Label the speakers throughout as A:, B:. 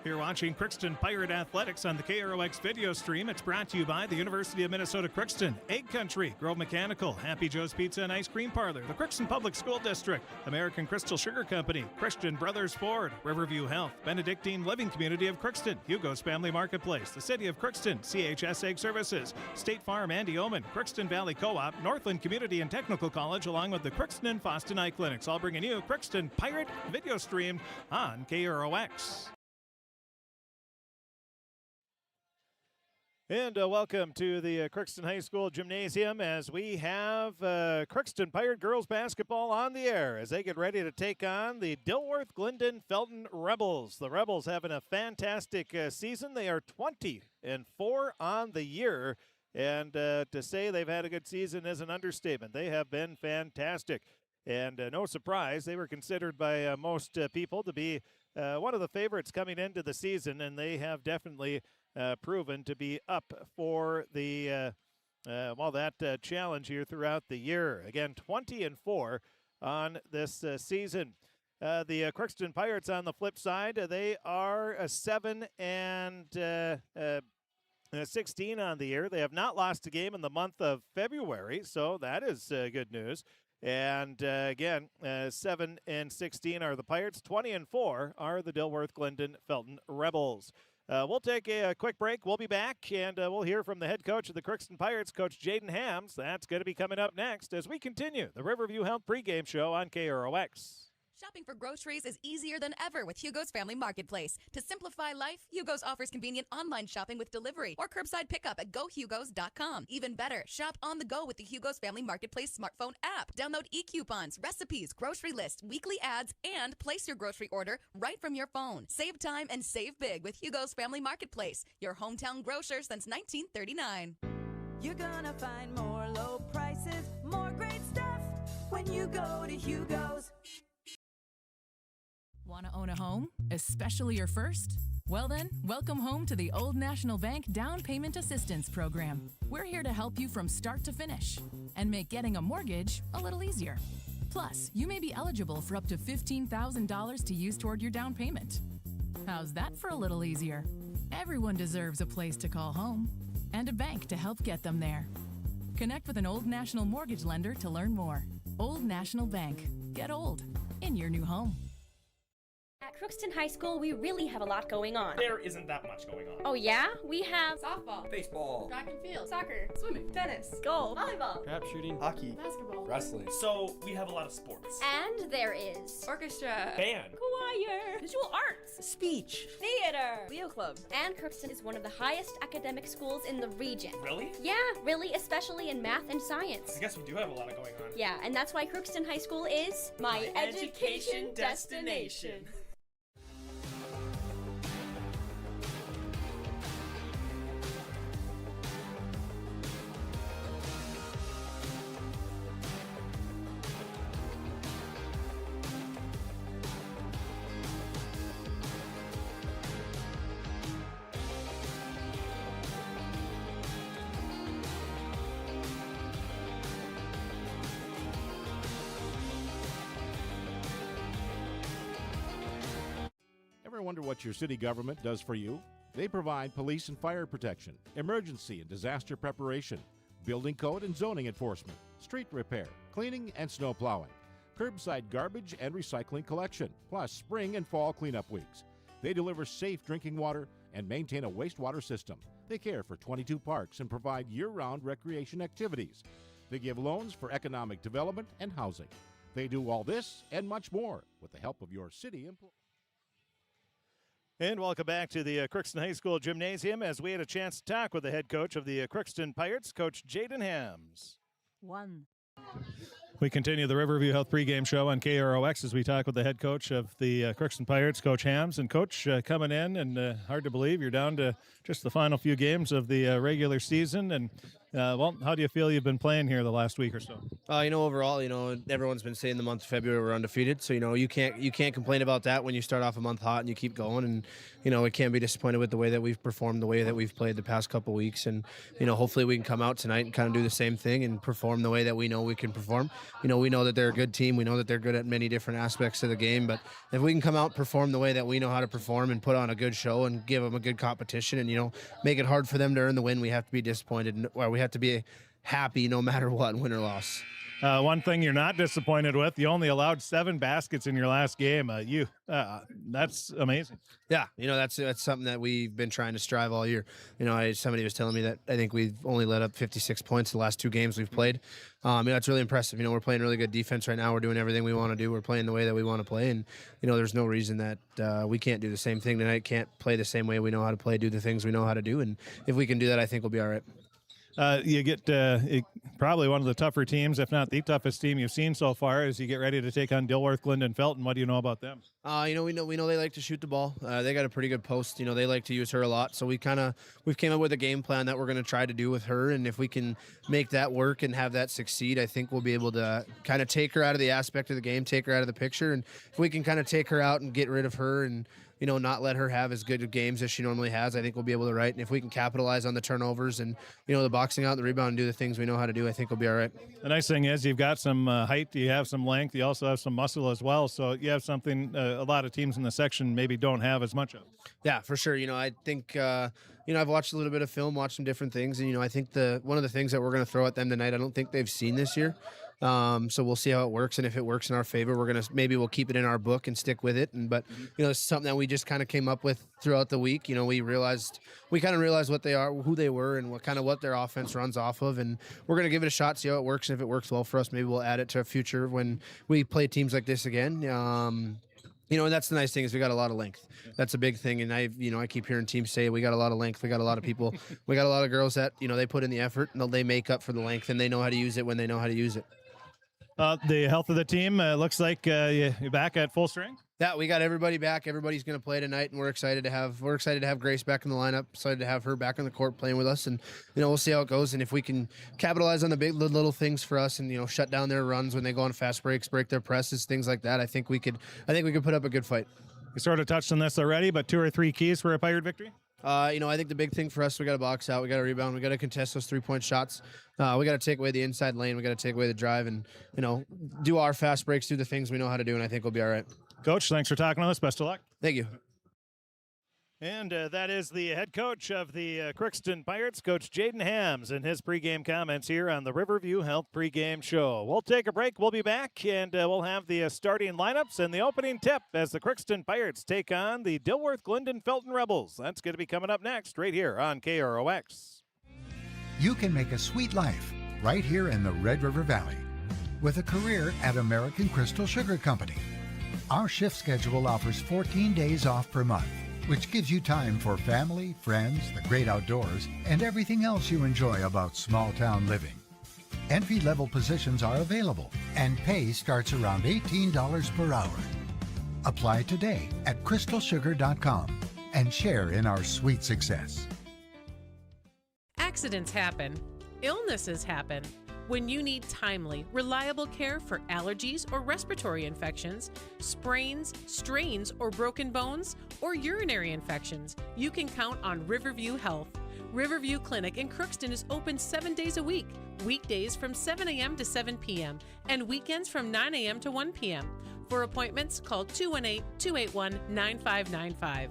A: You're watching Crookston Pirate Athletics on the KROX video stream. It's brought to you by the University of Minnesota Crookston, Egg Country, Grove Mechanical, Happy Joe's Pizza and Ice Cream Parlor, the Crookston Public School District, American Crystal Sugar Company, Christian Brothers Ford, Riverview Health, Benedictine Living Community of Crookston, Hugo's Family Marketplace, the City of Crookston, CHS Egg Services, State Farm Andy Omen, Crookston Valley Co-op, Northland Community and Technical College, along with the Crookston and Foston Eye Clinics, all bringing you Crookston Pirate video stream on KROX. And welcome to the Crookston High School Gymnasium as we have Crookston Pirate girls basketball on the air as they get ready to take on the Dilworth-Glyndon-Felton Rebels. The Rebels having a fantastic season. They are 20-4 on the year, and to say they've had a good season is an understatement. They have been fantastic, and no surprise, they were considered by most people to be one of the favorites coming into the season, and they have definitely proven to be up for the that challenge here throughout the year. Again, 20-4 on this season. The Crookston Pirates on the flip side, they are 7-16 on the year. They have not lost a game in the month of February, so that is good news. And again, 7-16 are the Pirates. 20-4 are the Dilworth-Glyndon-Felton Rebels. We'll take a quick break. We'll be back, and we'll hear from the head coach of the Crookston Pirates, Coach Jaden Hams. That's going to be coming up next as we continue the Riverview Health pregame show on KROX.
B: Shopping for groceries is easier than ever with Hugo's Family Marketplace. To simplify life, Hugo's offers convenient online shopping with delivery or curbside pickup at gohugos.com. Even better, shop on the go with the Hugo's Family Marketplace smartphone app. Download e-coupons, recipes, grocery lists, weekly ads, and place your grocery order right from your phone. Save time and save big with Hugo's Family Marketplace, your hometown grocer since 1939.
C: You're gonna find more low prices, more great stuff when you go to Hugo's.
D: Want to own a home, especially your first? Well then, welcome home to the Old National Bank Down Payment Assistance Program. We're here to help you from start to finish and make getting a mortgage a little easier. Plus, you may be eligible for up to $15,000 to use toward your down payment. How's that for a little easier? Everyone deserves a place to call home and a bank to help get them there. Connect with an Old National mortgage lender to learn more. Old National Bank. Get old in your new home.
E: At Crookston High School, we really have a lot going on.
F: There isn't that much going on.
E: Oh yeah? We have
G: softball,
H: baseball,
G: track and field, soccer, swimming, tennis,
E: golf,
G: volleyball,
H: trap shooting, hockey,
G: basketball,
H: wrestling.
F: So we have a lot of sports.
E: And there is
G: orchestra,
F: band,
E: choir,
G: visual arts,
H: speech,
E: theater,
G: Leo Club.
E: And Crookston is one of the highest academic schools in the region.
F: Really?
E: Yeah, really, especially in math and science.
F: I guess we do have a lot going on.
E: Yeah, and that's why Crookston High School is
G: my education destination.
I: Ever wonder what your city government does for you? They provide police and fire protection, emergency and disaster preparation, building code and zoning enforcement, street repair, cleaning and snow plowing, curbside garbage and recycling collection, plus spring and fall cleanup weeks. They deliver safe drinking water and maintain a wastewater system. They care for 22 parks and provide year-round recreation activities. They give loans for economic development and housing. They do all this and much more with the help of your city employees.
A: And welcome back to the Crookston High School Gymnasium as we had a chance to talk with the head coach of the Crookston Pirates, Coach Jaden Hams. We continue the Riverview Health pregame show on KROX as we talk with the head coach of the Crookston Pirates, Coach Hams. And Coach, coming in, and hard to believe you're down to just the final few games of the regular season, and Well, how do you feel you've been playing here the last week or so?
H: Overall, everyone's been saying the month of February we're undefeated. So, you can't complain about that when you start off a month hot and you keep going. And, we can't be disappointed with the way that we've performed, the way that we've played the past couple weeks. And, hopefully we can come out tonight and kind of do the same thing and perform the way that we know we can perform. We know that they're a good team. We know that they're good at many different aspects of the game. But if we can come out, perform the way that we know how to perform and put on a good show and give them a good competition and, make it hard for them to earn the win, we have to be disappointed, or we have to be happy no matter what, win or loss.
A: One thing you're not disappointed with, you only allowed 7 baskets in your last game. That's amazing.
H: Yeah, that's something that we've been trying to strive all year. Somebody was telling me that I think we've only let up 56 points the last 2 games we've played. That's really impressive. We're playing really good defense right now. We're doing everything we want to do. We're playing the way that we want to play, and there's no reason that we can't do the same thing tonight. Can't play the same way we know how to play, do the things we know how to do, and if we can do that, I think we'll be all right.
A: You get probably one of the tougher teams, if not the toughest team you've seen so far, as you get ready to take on Dilworth-Glyndon-Felton. What do you know about them? We know they like to shoot the ball. They got a pretty good post. They like to use her a lot. So we've came up with a game plan that we're going to try to do with her. And if we can make that work and have that succeed, I think we'll be able to kind of take her out of the aspect of the game, take her out of the picture. And if we can kind of take her out and get rid of her and not let her have as good of games as she normally has, I think we'll be able to write. And if we can capitalize on the turnovers and, the boxing out, the rebound, and do the things we know how to do, I think we'll be all right. The nice thing is you've got some height, you have some length, you also have some muscle as well. So you have something a lot of teams in the section maybe don't have as much of.
H: Yeah, for sure. I think, I've watched a little bit of film, watched some different things. And, I think one of the things that we're going to throw at them tonight, I don't think they've seen this year. So we'll see how it works, and if it works in our favor, we'll keep it in our book and stick with it. But it's something that we just kind of came up with throughout the week. We kind of realized what they are, who they were, and what their offense runs off of, and we're gonna give it a shot, see how it works, and if it works well for us, maybe we'll add it to a future when we play teams like this again. And that's the nice thing is we got a lot of length. That's a big thing, and I keep hearing teams say we got a lot of length, we got a lot of people, we got a lot of girls that they put in the effort and they make up for the length, and they know how to use it when they know how to use it.
A: The health of the team looks like you're back at full strength.
H: Yeah, we got everybody back. Everybody's going to play tonight, and we're excited to have Grace back in the lineup. Excited to have her back on the court playing with us, and we'll see how it goes. And if we can capitalize on the little things for us, and shut down their runs when they go on fast breaks, break their presses, things like that, I think we could put up a good fight.
A: You sort of touched on this already, but 2 or 3 keys for a Pirate victory.
H: I think the big thing for us, we got to box out, we got to rebound, we got to contest those 3-point shots. We got to take away the inside lane, we got to take away the drive, and do our fast breaks, do the things we know how to do, and I think we'll be all right.
A: Coach, thanks for talking with us. Best of luck.
H: Thank you.
A: And that is the head coach of the Crookston Pirates, Coach Jaden Hams, and his pregame comments here on the Riverview Health pregame show. We'll take a break. We'll be back, and we'll have the starting lineups and the opening tip as the Crookston Pirates take on the Dilworth-Glyndon-Felton Rebels. That's going to be coming up next right here on KROX.
J: You can make a sweet life right here in the Red River Valley with a career at American Crystal Sugar Company. Our shift schedule offers 14 days off per month, which gives you time for family, friends, the great outdoors, and everything else you enjoy about small-town living. Entry-level positions are available, and pay starts around $18 per hour. Apply today at crystalsugar.com and share in our sweet success.
K: Accidents happen. Illnesses happen. When you need timely, reliable care for allergies or respiratory infections, sprains, strains, or broken bones, or urinary infections, you can count on Riverview Health. Riverview Clinic in Crookston is open 7 days a week, weekdays from 7 a.m. to 7 p.m., and weekends from 9 a.m. to 1 p.m. For appointments, call 218-281-9595.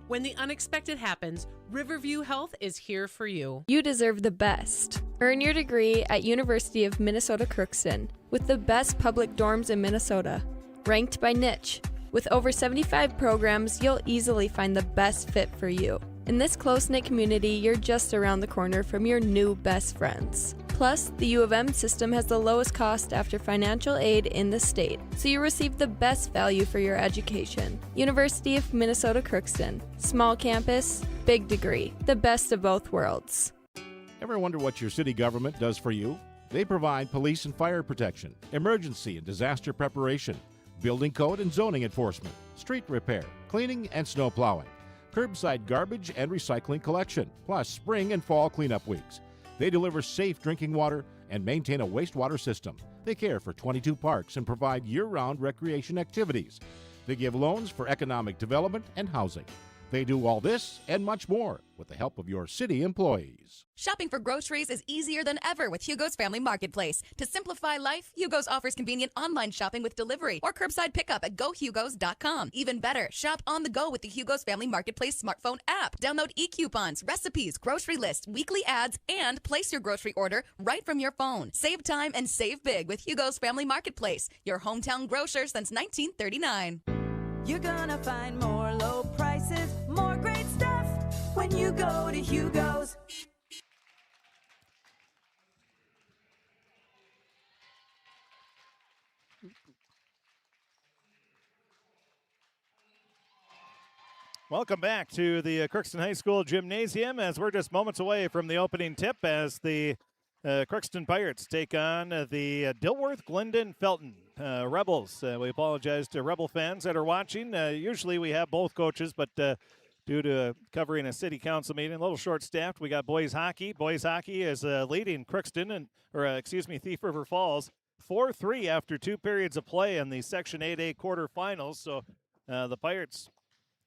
K: When the unexpected happens, Riverview Health is here for you.
L: You deserve the best. Earn your degree at University of Minnesota Crookston with the best public dorms in Minnesota, ranked by niche. With over 75 programs, you'll easily find the best fit for you. In this close-knit community, you're just around the corner from your new best friends. Plus, the U of M system has the lowest cost after financial aid in the state, so you receive the best value for your education. University of Minnesota Crookston. Small campus, big degree. The best of both worlds.
I: Ever wonder what your city government does for you? They provide police and fire protection, emergency and disaster preparation, building code and zoning enforcement, street repair, cleaning and snow plowing, curbside garbage and recycling collection, plus spring and fall cleanup weeks. They deliver safe drinking water and maintain a wastewater system. They care for 22 parks and provide year-round recreation activities. They give loans for economic development and housing. They do all this and much more with the help of your city employees.
B: Shopping for groceries is easier than ever with Hugo's Family Marketplace. To simplify life, Hugo's offers convenient online shopping with delivery or curbside pickup at gohugos.com. Even better, shop on the go with the Hugo's Family Marketplace smartphone app. Download e-coupons, recipes, grocery lists, weekly ads, and place your grocery order right from your phone. Save time and save big with Hugo's Family Marketplace, your hometown grocer since 1939.
C: You're gonna find more low prices, more great stuff when you go to Hugo's.
A: Welcome back to the Crookston High School Gymnasium as we're just moments away from the opening tip as the Crookston Pirates take on the Dilworth-Glyndon-Felton Rebels. We apologize to Rebel fans that are watching. Usually we have both coaches, but due to covering a city council meeting, a little short-staffed, we got boys hockey. Boys hockey is leading Crookston, Thief River Falls, 4-3 after 2 periods of play in the Section 8A quarterfinals. So the Pirates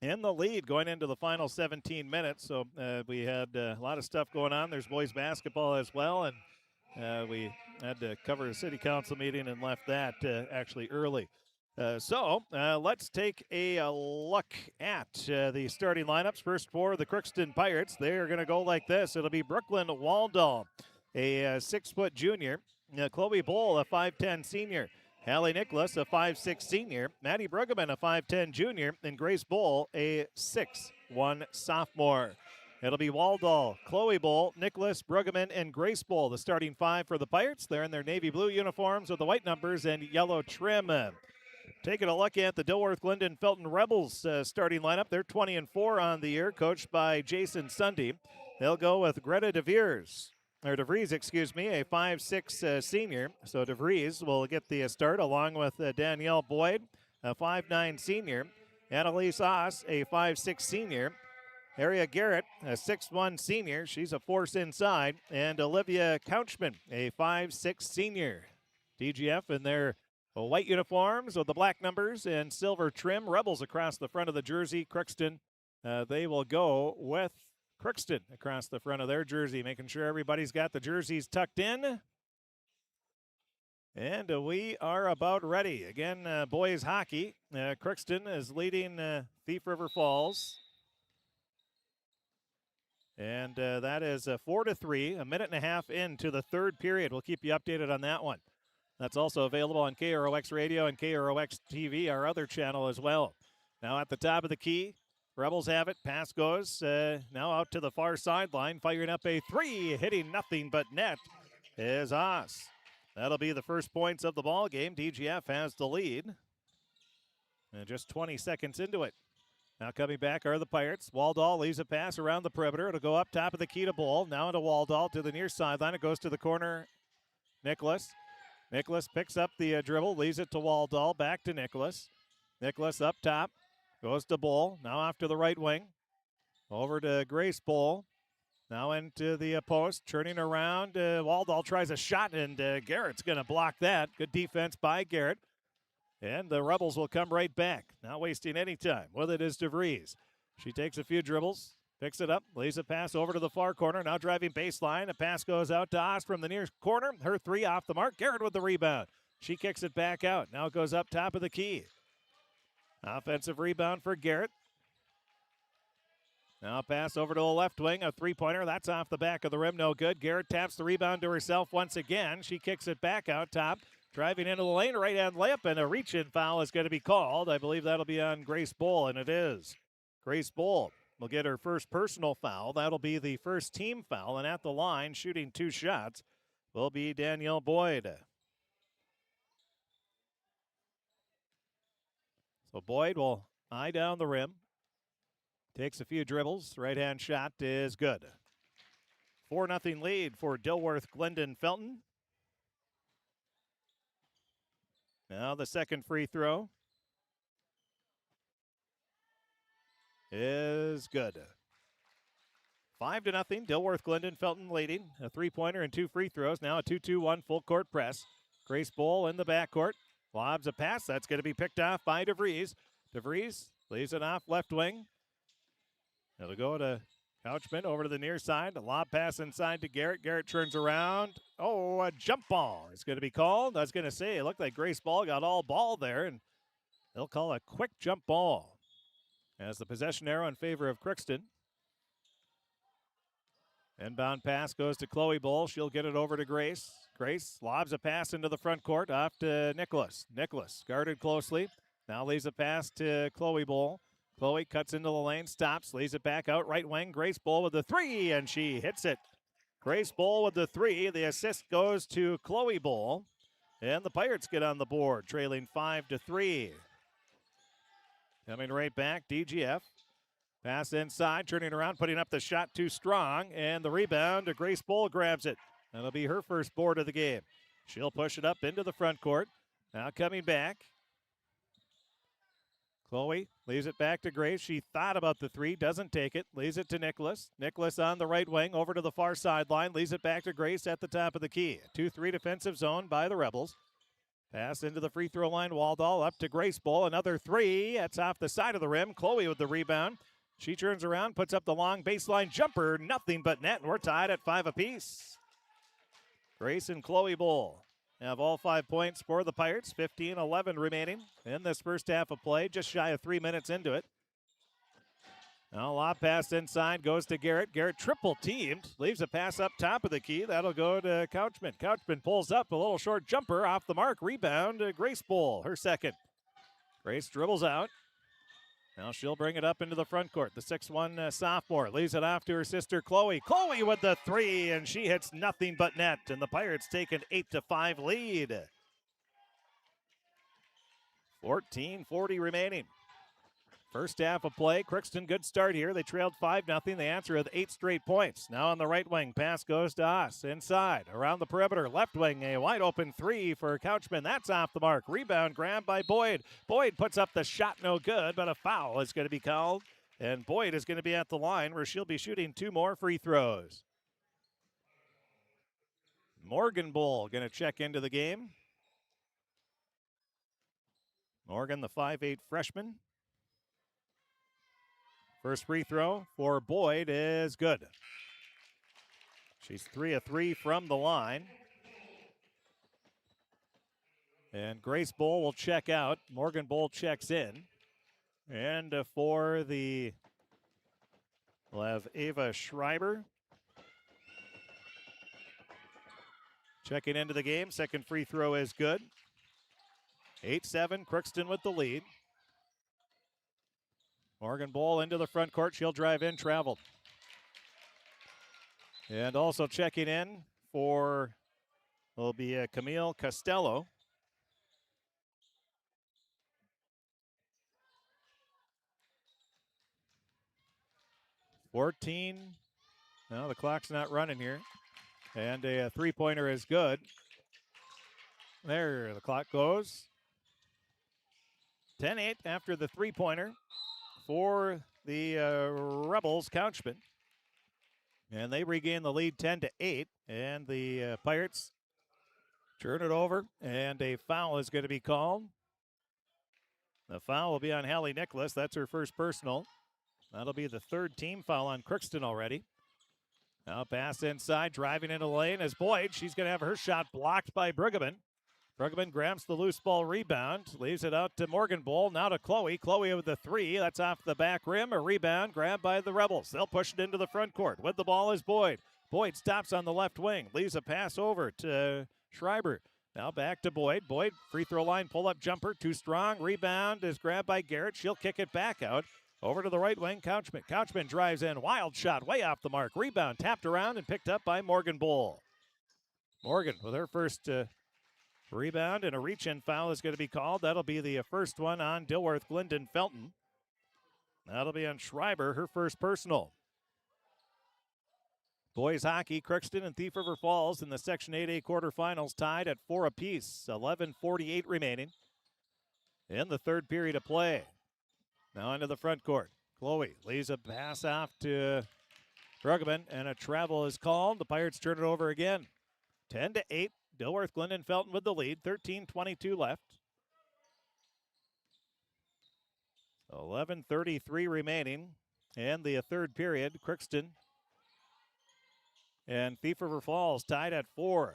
A: in the lead going into the final 17 minutes. So we had a lot of stuff going on. There's boys basketball as well, and we had to cover a city council meeting and left that actually early. So let's take a look at the starting lineups. First for the Crookston Pirates, they're going to go like this. It'll be Brooklyn Waldall, a 6-foot junior. Chloe Bowl, a 5'10 senior. Hallie Nicholas, a 5'6 senior. Maddie Bruggeman, a 5'10 junior. And Grace Bowl, a 6'1 sophomore. It'll be Waldall, Chloe Bowl, Nicholas, Bruggeman, and Grace Bowl, the starting 5 for the Pirates. They're in their navy blue uniforms with the white numbers and yellow trim. Taking a look at the Dilworth-Glyndon-Felton Rebels starting lineup. They're 20-4 on the year, coached by Jason Sunday. They'll go with Greta DeVries, a 5'6 senior. So DeVries will get the start along with Danielle Boyd, a 5'9 senior. Annalise Oss, a 5'6 senior. Aria Garrett, a 6'1 senior. She's a force inside. And Olivia Couchman, a 5'6 senior. DGF in their white uniforms with the black numbers and silver trim. Rebels across the front of the jersey. Crookston, they will go with Crookston across the front of their jersey, making sure everybody's got the jerseys tucked in. And we are about ready. Again, boys hockey. Crookston is leading Thief River Falls. And that is 4-3, a minute and a half into the third period. We'll keep you updated on that one. That's also available on KROX Radio and KROX TV, our other channel as well. Now at the top of the key, Rebels have it. Pass goes now out to the far sideline, firing up a 3, hitting nothing but net is Oss. That'll be the first points of the ball game. DGF has the lead. And just 20 seconds into it. Now coming back are the Pirates. Waldall leaves a pass around the perimeter. It'll go up top of the key to Bull. Now into Waldall to the near sideline. It goes to the corner. Nicholas. Nicholas picks up the dribble, leaves it to Waldall. Back to Nicholas. Nicholas up top. Goes to Bull. Now off to the right wing. Over to Grace Bull. Now into the post. Turning around. Waldall tries a shot, and Garrett's going to block that. Good defense by Garrett. And the Rebels will come right back. Not wasting any time. With it is DeVries. She takes a few dribbles. Picks it up. Lays a pass over to the far corner. Now driving baseline. A pass goes out to Oss from the near corner. Her 3 off the mark. Garrett with the rebound. She kicks it back out. Now it goes up top of the key. Offensive rebound for Garrett. Now a pass over to the left wing, a 3-pointer. That's off the back of the rim, no good. Garrett taps the rebound to herself once again. She kicks it back out top. Driving into the lane, right-hand layup, and a reach-in foul is going to be called. I believe that'll be on Grace Bull, and it is. Grace Bull will get her first personal foul. That'll be the first team foul, and at the line, shooting 2 shots, will be Danielle Boyd. So Boyd will eye down the rim. Takes a few dribbles. Right-hand shot is good. 4-0 lead for Dilworth-Glyndon-Felton. Now the second free throw is good. 5-0. Dilworth-Glyndon-Felton leading. A 3-pointer and 2 free throws. Now a 2-2-1 full court press. Grace Bowl in the backcourt. Lobs a pass. That's going to be picked off by DeVries. DeVries leaves it off left wing. It'll go to Couchman over to the near side. A lob pass inside to Garrett. Garrett turns around. Oh, a jump ball is going to be called. I was going to say, it looked like Grace Ball got all ball there, and they'll call a quick jump ball as the possession arrow in favor of Crookston. Inbound pass goes to Chloe Bull. She'll get it over to Grace. Grace lobs a pass into the front court off to Nicholas. Nicholas guarded closely. Now leaves a pass to Chloe Bull. Chloe cuts into the lane, stops, leaves it back out right wing. Grace Bull with the 3, and she hits it. Grace Bull with the 3. The assist goes to Chloe Bull. And the Pirates get on the board, trailing 5-3. Coming right back, DGF. Pass inside, turning around, putting up the shot too strong, and the rebound to Grace Bull grabs it. That'll be her first board of the game. She'll push it up into the front court. Now coming back. Chloe leaves it back to Grace. She thought about the 3, doesn't take it, leaves it to Nicholas. Nicholas on the right wing, over to the far sideline, leaves it back to Grace at the top of the key. 2-3 defensive zone by the Rebels. Pass into the free throw line, Waldall up to Grace Bull. Another 3, that's off the side of the rim. Chloe with the rebound. She turns around, puts up the long baseline jumper, nothing but net, and we're tied at 5 apiece. Grace and Chloe Bull have all 5 points for the Pirates. 15-11 remaining in this first half of play, just shy of 3 minutes into it. Now lob pass inside, goes to Garrett. Garrett triple teamed, leaves a pass up top of the key. That'll go to Couchman. Couchman pulls up a little short jumper off the mark. Rebound to Grace Bull, her second. Grace dribbles out. Now she'll bring it up into the front court. The 6'1" sophomore leaves it off to her sister Chloe. Chloe with the 3, and she hits nothing but net. And the Pirates take an 8-5 lead. 14:40 remaining. First half of play. Crookston, good start here. They trailed 5-0. They answer with 8 straight points. Now on the right wing, pass goes to Haas. Inside, around the perimeter, left wing, a wide open 3 for Couchman. That's off the mark. Rebound grabbed by Boyd. Boyd puts up the shot, no good, but a foul is going to be called. And Boyd is going to be at the line where she'll be shooting 2 more free throws. Morgan Bull going to check into the game. Morgan, the 5'8" freshman. First free throw for Boyd is good. She's 3 of 3 from the line. And Grace Bull will check out. Morgan Bull checks in. And we'll have Ava Schreiber checking into the game. Second free throw is good. 8-7, Crookston with the lead. Morgan Bull into the front court. She'll drive in, traveled. And also checking in will be Camille Costello. No, the clock's not running here. And a 3-pointer is good. There, the clock goes. 10-8 after the 3-pointer for the Rebels, Couchman. And they regain the lead 10-8. And the Pirates turn it over. And a foul is going to be called. The foul will be on Hallie Nicholas. That's her first personal. That'll be the 3rd team foul on Crookston already. Now pass inside, driving into the lane is Boyd. She's going to have her shot blocked by Brueggemann. Brueggemann grabs the loose ball rebound, leaves it out to Morgan Bull, now to Chloe. Chloe with the 3, that's off the back rim. A rebound grabbed by the Rebels. They'll push it into the front court. With the ball is Boyd. Boyd stops on the left wing, leaves a pass over to Schreiber. Now back to Boyd. Boyd, free throw line, pull-up jumper, too strong. Rebound is grabbed by Garrett. She'll kick it back out. Over to the right wing, Couchman. Couchman drives in, wild shot, way off the mark. Rebound tapped around and picked up by Morgan Bull. Morgan with her first rebound, and a reach-in foul is going to be called. That'll be the first one on Dilworth-Glyndon-Felton. That'll be on Schreiber, her first personal. Boys hockey, Crookston and Thief River Falls in the Section 8A quarterfinals tied at 4 apiece. 11:48 remaining in the 3rd period of play. Now into the front court. Chloe leaves a pass off to Bruggeman, and a travel is called. The Pirates turn it over again. 10-8. Dilworth-Glyndon-Felton with the lead. 13:22 left. 11:33 remaining. And the third period, Crookston and Thief River Falls tied at 4.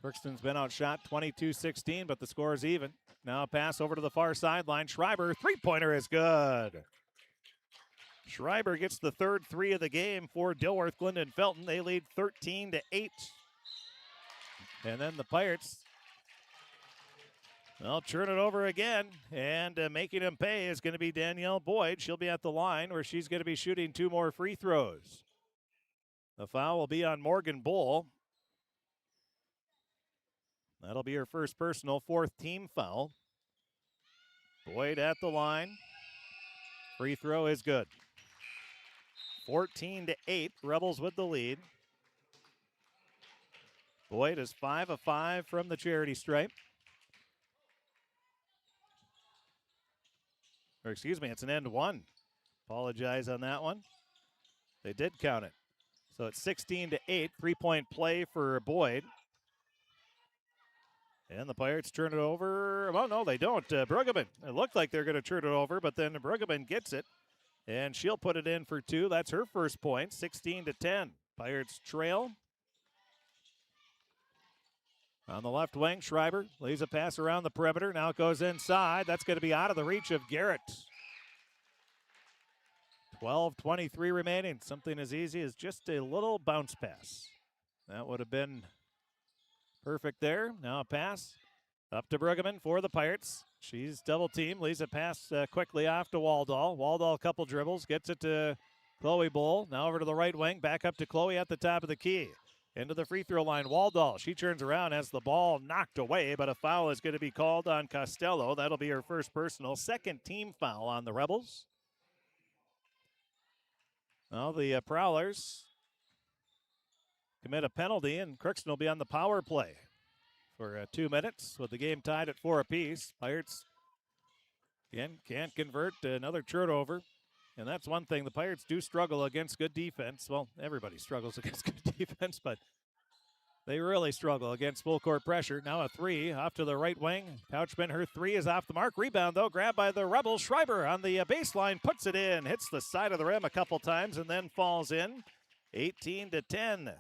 A: Crookston's been outshot 22-16, but the score is even. Now a pass over to the far sideline. Schreiber, three-pointer is good. Schreiber gets the third three of the game for Dilworth-Glyndon-Felton. They lead 13-8. And then the Pirates, they'll turn it over again, and making him pay is going to be Danielle Boyd. She'll be at the line where she's going to be shooting 2 more free throws. The foul will be on Morgan Bull. That'll be her first personal, 4th team foul. Boyd at the line. Free throw is good. 14-8, Rebels with the lead. Boyd is 5 of 5 from the charity stripe. Or excuse me, it's an end one. Apologize on that one. They did count it. So it's 16-8, 3-point play for Boyd. And the Pirates turn it over. Well, no, they don't. Bruggeman. It looked like they're going to turn it over, but then Bruggeman gets it. And she'll put it in for 2. That's her first point, 16-10. Pirates trail. On the left wing, Schreiber leaves a pass around the perimeter. Now it goes inside. That's going to be out of the reach of Garrett. 12:23 remaining. Something as easy as just a little bounce pass. That would have been perfect there. Now a pass up to Bruggeman for the Pirates. She's double teamed. Leaves a pass quickly off to Waldall. Waldall, a couple dribbles. Gets it to Chloe Bull. Now over to the right wing. Back up to Chloe at the top of the key. Into the free throw line. Waldall. She turns around, has the ball knocked away, but a foul is going to be called on Costello. That'll be her first personal. 2nd team foul on the Rebels. Well, the Prowlers commit a penalty, and Crookston will be on the power play for 2 minutes with the game tied at 4 apiece. Pirates, again, can't convert. Another turnover. And that's one thing. The Pirates do struggle against good defense. Well, everybody struggles against good defense, but they really struggle against full court pressure. Now a 3 off to the right wing. Couchman, her 3 is off the mark. Rebound, though, grabbed by the Rebels. Schreiber on the baseline, puts it in. Hits the side of the rim a couple times and then falls in. 18-10.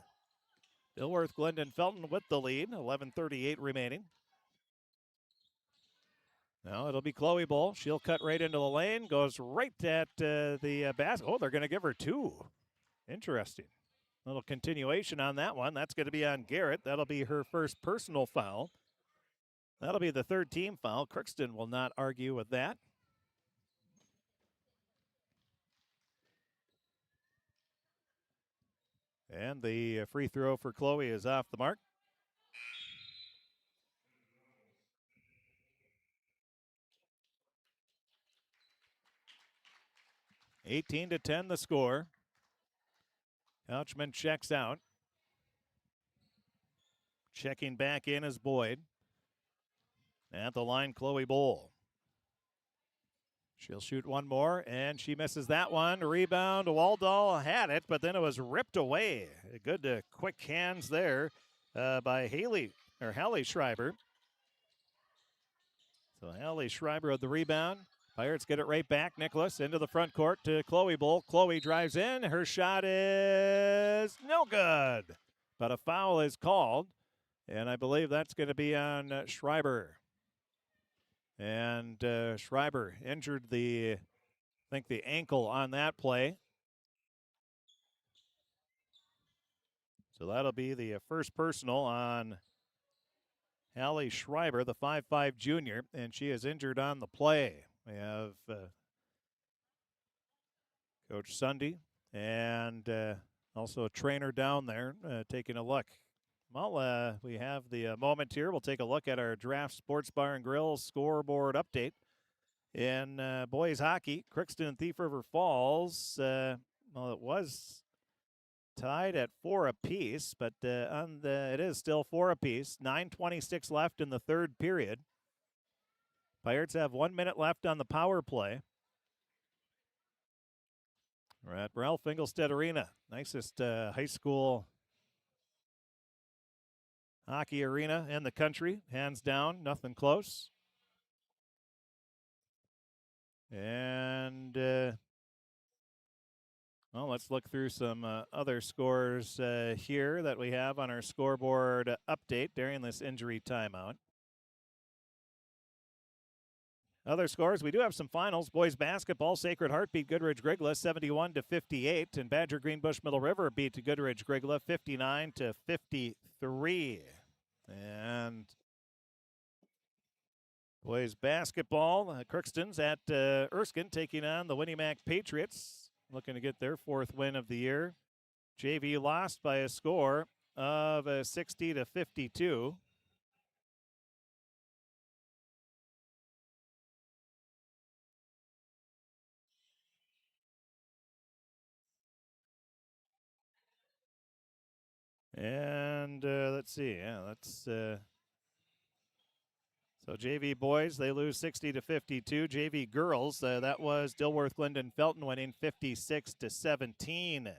A: Dilworth-Glyndon-Felton with the lead. 11:38 remaining. Now it'll be Chloe Bull. She'll cut right into the lane. Goes right at the basket. Oh, they're going to give her 2. Interesting. Little continuation on that one. That's going to be on Garrett. That'll be her first personal foul. That'll be the 3rd team foul. Crookston will not argue with that. And the free throw for Chloe is off the mark. (18-10) the score. Couchman checks out. Checking back in is Boyd. At the line, Chloe Bull. She'll shoot one more, and she misses that one. Rebound, Waldall had it, but then it was ripped away. Good quick hands there by Hallie Schreiber. So Hallie Schreiber with the rebound. Pirates get it right back. Nicholas into the front court to Chloe Bull. Chloe drives in. Her shot is no good. But a foul is called, and I believe that's going to be on Schreiber. And Schreiber injured the ankle on that play. So that'll be the first personal on Hallie Schreiber, the 5'5" junior, and she is injured on the play. We have Coach Sunday and also a trainer down there taking a look. Well, we have the moment here. We'll take a look at our Draft Sports Bar and Grill scoreboard update. In boys hockey, Crookston and Thief River Falls, it was tied at 4 apiece, but it is still 4 apiece. 9:26 left in the 3rd period. Pirates have 1 minute left on the power play. We're at Ralph Engelstedt Arena, nicest high school hockey arena in the country, hands down, nothing close. And well, let's look through some other scores here that we have on our scoreboard update during this injury timeout. Other scores, we do have some finals. Boys basketball, Sacred Heart beat Goodrich Grigla 71-58, and Badger Greenbush Middle River beat Goodrich Grigla 59-53. And boys basketball, Crookston's at Erskine taking on the Winnie-Mac Patriots, looking to get their 4th win of the year. JV lost by a score of 60-52. And let's see, that's so JV boys, they lose 60-52. JV girls, that was Dilworth-Glyndon-Felton winning 56-17.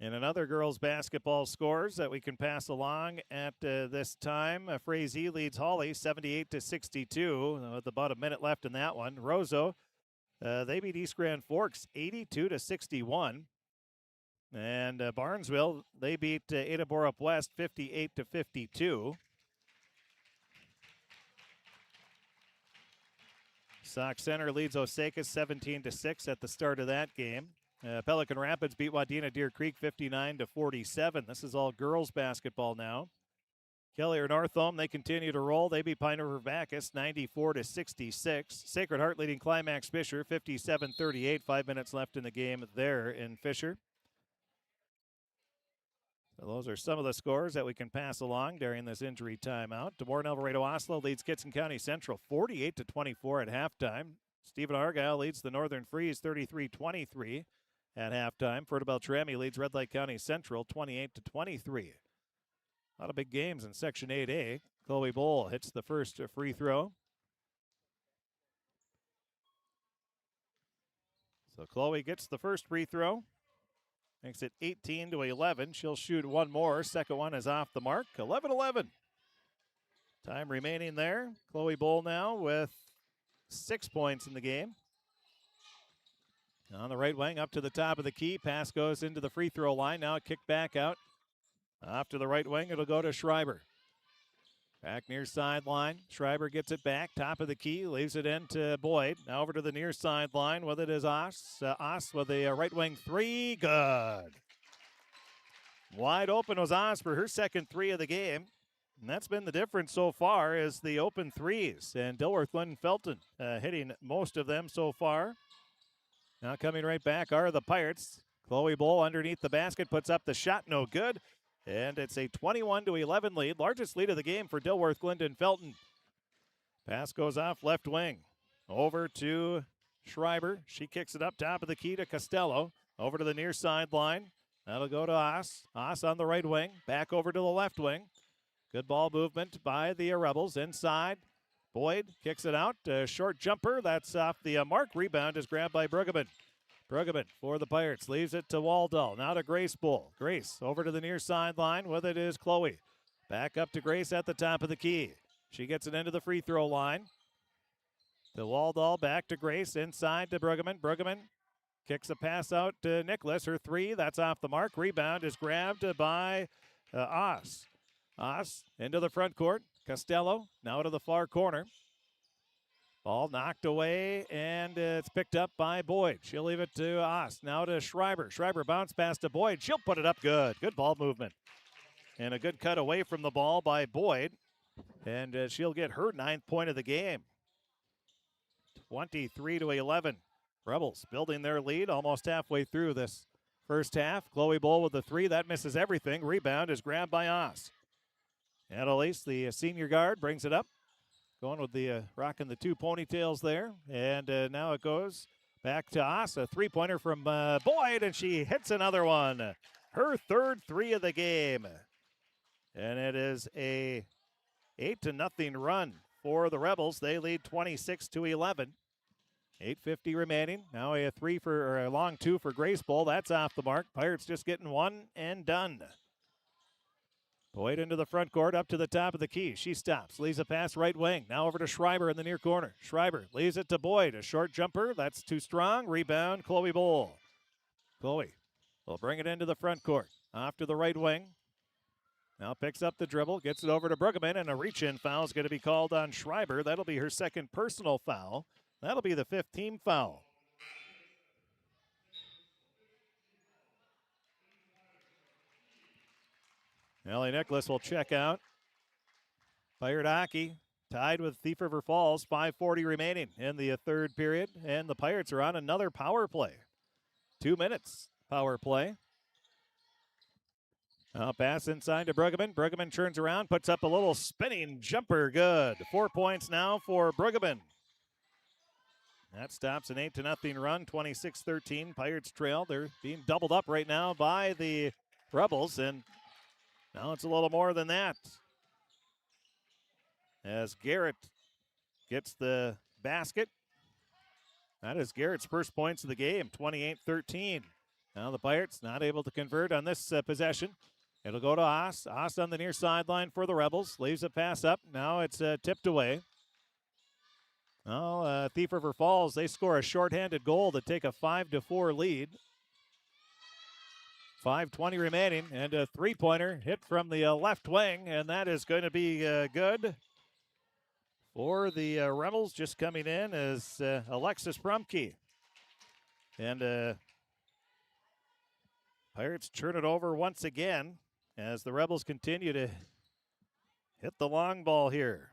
A: And another girls basketball scores that we can pass along at this time. Frazee leads Hawley 78-62 with about a minute left in that one. Roseau, they beat East Grand Forks 82-61. And Barnesville, they beat Ada Borup West 58-52. Sauk Center leads Osaka 17-6 at the start of that game. Pelican Rapids beat Wadena Deer Creek 59-47. This is all girls basketball now. Kelly or Northome, they continue to roll. They beat Pine River Bacchus 94-66. Sacred Heart leading Climax Fisher 57-38. 5 minutes left in the game there in Fisher. So those are some of the scores that we can pass along during this injury timeout. DeMore and Alvarado Oslo leads Kitson County Central 48-24 at halftime. Stephen Argyle leads the Northern Freeze 33-23 at halftime. Ferta Beltrami leads Red Lake County Central 28-23. A lot of big games in Section 8A. Chloe Bowl hits the first free throw. So Chloe gets the first free throw. Makes it 18-11. She'll shoot one more. Second one is off the mark. 11-11. Time remaining there. Chloe Bowl now with 6 points in the game. On the right wing, up to the top of the key. Pass goes into the free throw line. Now a kick back out. Off to the right wing, it'll go to Schreiber. Back near sideline. Schreiber gets it back. Top of the key. Leaves it into Boyd. Now over to the near sideline. With it is Oss. Oss with a right wing three. Good. Wide open was Oss for her second three of the game. And that's been the difference so far is the open threes. And Dilworth-Glyndon-Felton hitting most of them so far. Now coming right back are the Pirates. Chloe Bowl underneath the basket. Puts up the shot. No good. And it's a 21-11 lead. Largest lead of the game for Dilworth-Glyndon-Felton. Pass goes off left wing. Over to Schreiber. She kicks it up top of the key to Costello. Over to the near sideline. That'll go to Oss. Oss on the right wing. Back over to the left wing. Good ball movement by the Rebels. Inside. Boyd kicks it out. Short jumper. That's off the mark. Rebound is grabbed by Bruggeman. Bruggeman for the Pirates. Leaves it to Waldall. Now to Grace Bull. Grace over to the near sideline. With it is Chloe. Back up to Grace at the top of the key. She gets it into the free throw line. To Waldall. Back to Grace. Inside to Bruggeman. Bruggeman kicks a pass out to Nicholas. Her three. That's off the mark. Rebound is grabbed by Oss. Oss into the front court. Costello now to the far corner. Ball knocked away, and it's picked up by Boyd. She'll leave it to Oss. Now to Schreiber. Schreiber bounce pass to Boyd. She'll put it up good. Good ball movement. And a good cut away from the ball by Boyd. And she'll get her 9th point of the game. 23-11. Rebels building their lead almost halfway through this first half. Chloe Bull with the three. That misses everything. Rebound is grabbed by Oss. Annalise, the senior guard, brings it up. Going with the rocking the two ponytails there. And now it goes back to Oss. A three-pointer from Boyd, and she hits another one. Her third three of the game. And it is a 8-0 run for the Rebels. They lead 26-11. 8:50 remaining. Now a long two for Grace Bowl. That's off the mark. Pirates just getting one and done. Boyd into the front court, up to the top of the key. She stops, leaves a pass right wing. Now over to Schreiber in the near corner. Schreiber leaves it to Boyd. A short jumper. That's too strong. Rebound, Chloe Bowl. Chloe will bring it into the front court. Off to the right wing. Now picks up the dribble, gets it over to Bruggeman, and a reach-in foul is going to be called on Schreiber. That'll be her second personal foul. That'll be the 5th team foul. Ellie Nicholas will check out. Pirate hockey tied with Thief River Falls. 5:40 remaining in the third period, and the Pirates are on another power play. 2 minutes power play. Pass inside to Bruggeman. Bruggeman turns around, puts up a little spinning jumper. Good. 4 points now for Bruggeman. That stops an 8-0 run, 26-13. Pirates trail. They're being doubled up right now by the Rebels, and now it's a little more than that. As Garrett gets the basket. That is Garrett's first points of the game, 28-13. Now the Pirates not able to convert on this possession. It'll go to Oss. Oss on the near sideline for the Rebels. Leaves a pass up. Now it's tipped away. Well, Thief River Falls, they score a shorthanded goal to take a 5-4 lead. 5:20 remaining, and a three-pointer hit from the left wing, and that is going to be good for the Rebels. Just coming in as Alexis Prumke. And Pirates turn it over once again as the Rebels continue to hit the long ball here.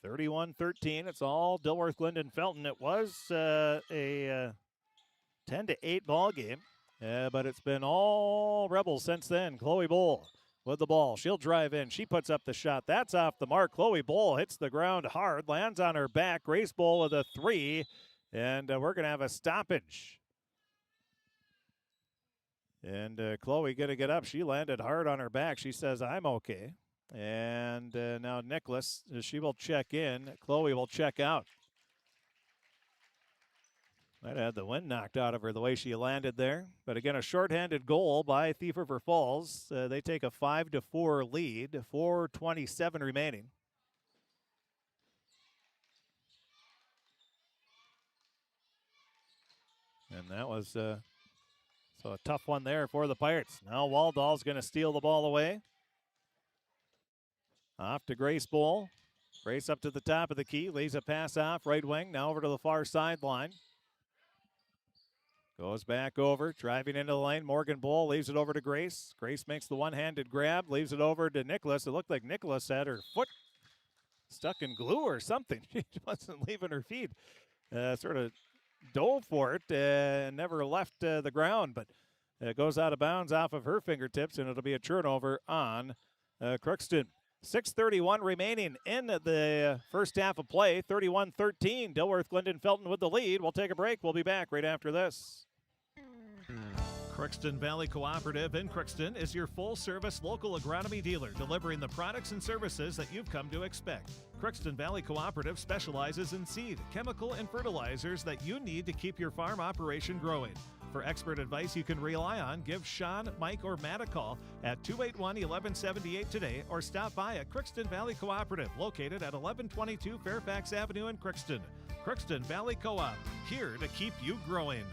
A: (31-13). It's all Dilworth-Glyndon-Felton. It was a 10-8 ball game, but it's been all Rebels since then. Chloe Bowl with the ball. She'll drive in. She puts up the shot. That's off the mark. Chloe Bowl hits the ground hard, lands on her back. Grace Bowl with a three, and we're going to have a stoppage. And Chloe going to get up. She landed hard on her back. She says, I'm okay. And now Nicholas, she will check in. Chloe will check out. Might have had the wind knocked out of her the way she landed there. But again, a shorthanded goal by Thief River Falls. They take a 5-4 lead, 4:27 remaining. And that was so a tough one there for the Pirates. Now Waldall's going to steal the ball away. Off to Grace Bowl. Grace up to the top of the key. Leaves a pass off. Right wing. Now over to the far sideline. Goes back over. Driving into the lane. Morgan Bowl leaves it over to Grace. Grace makes the one-handed grab. Leaves it over to Nicholas. It looked like Nicholas had her foot stuck in glue or something. She wasn't leaving her feet. Sort of dove for it and never left the ground. But it goes out of bounds off of her fingertips, and it'll be a turnover on Crookston. 6:31 remaining in the first half of play. 31-13. Dilworth-Glyndon-Felton with the lead. We'll take a break. We'll be back right after this.
M: Crookston Valley Cooperative in Crookston is your full-service local agronomy dealer, delivering the products and services that you've come to expect. Crookston Valley Cooperative specializes in seed, chemical, and fertilizers that you need to keep your farm operation growing. For expert advice you can rely on, give Sean, Mike, or Matt a call at 281-1178 today, or stop by at Crookston Valley Cooperative, located at 1122 Fairfax Avenue in Crookston. Crookston Valley Co-op, here to keep you growing.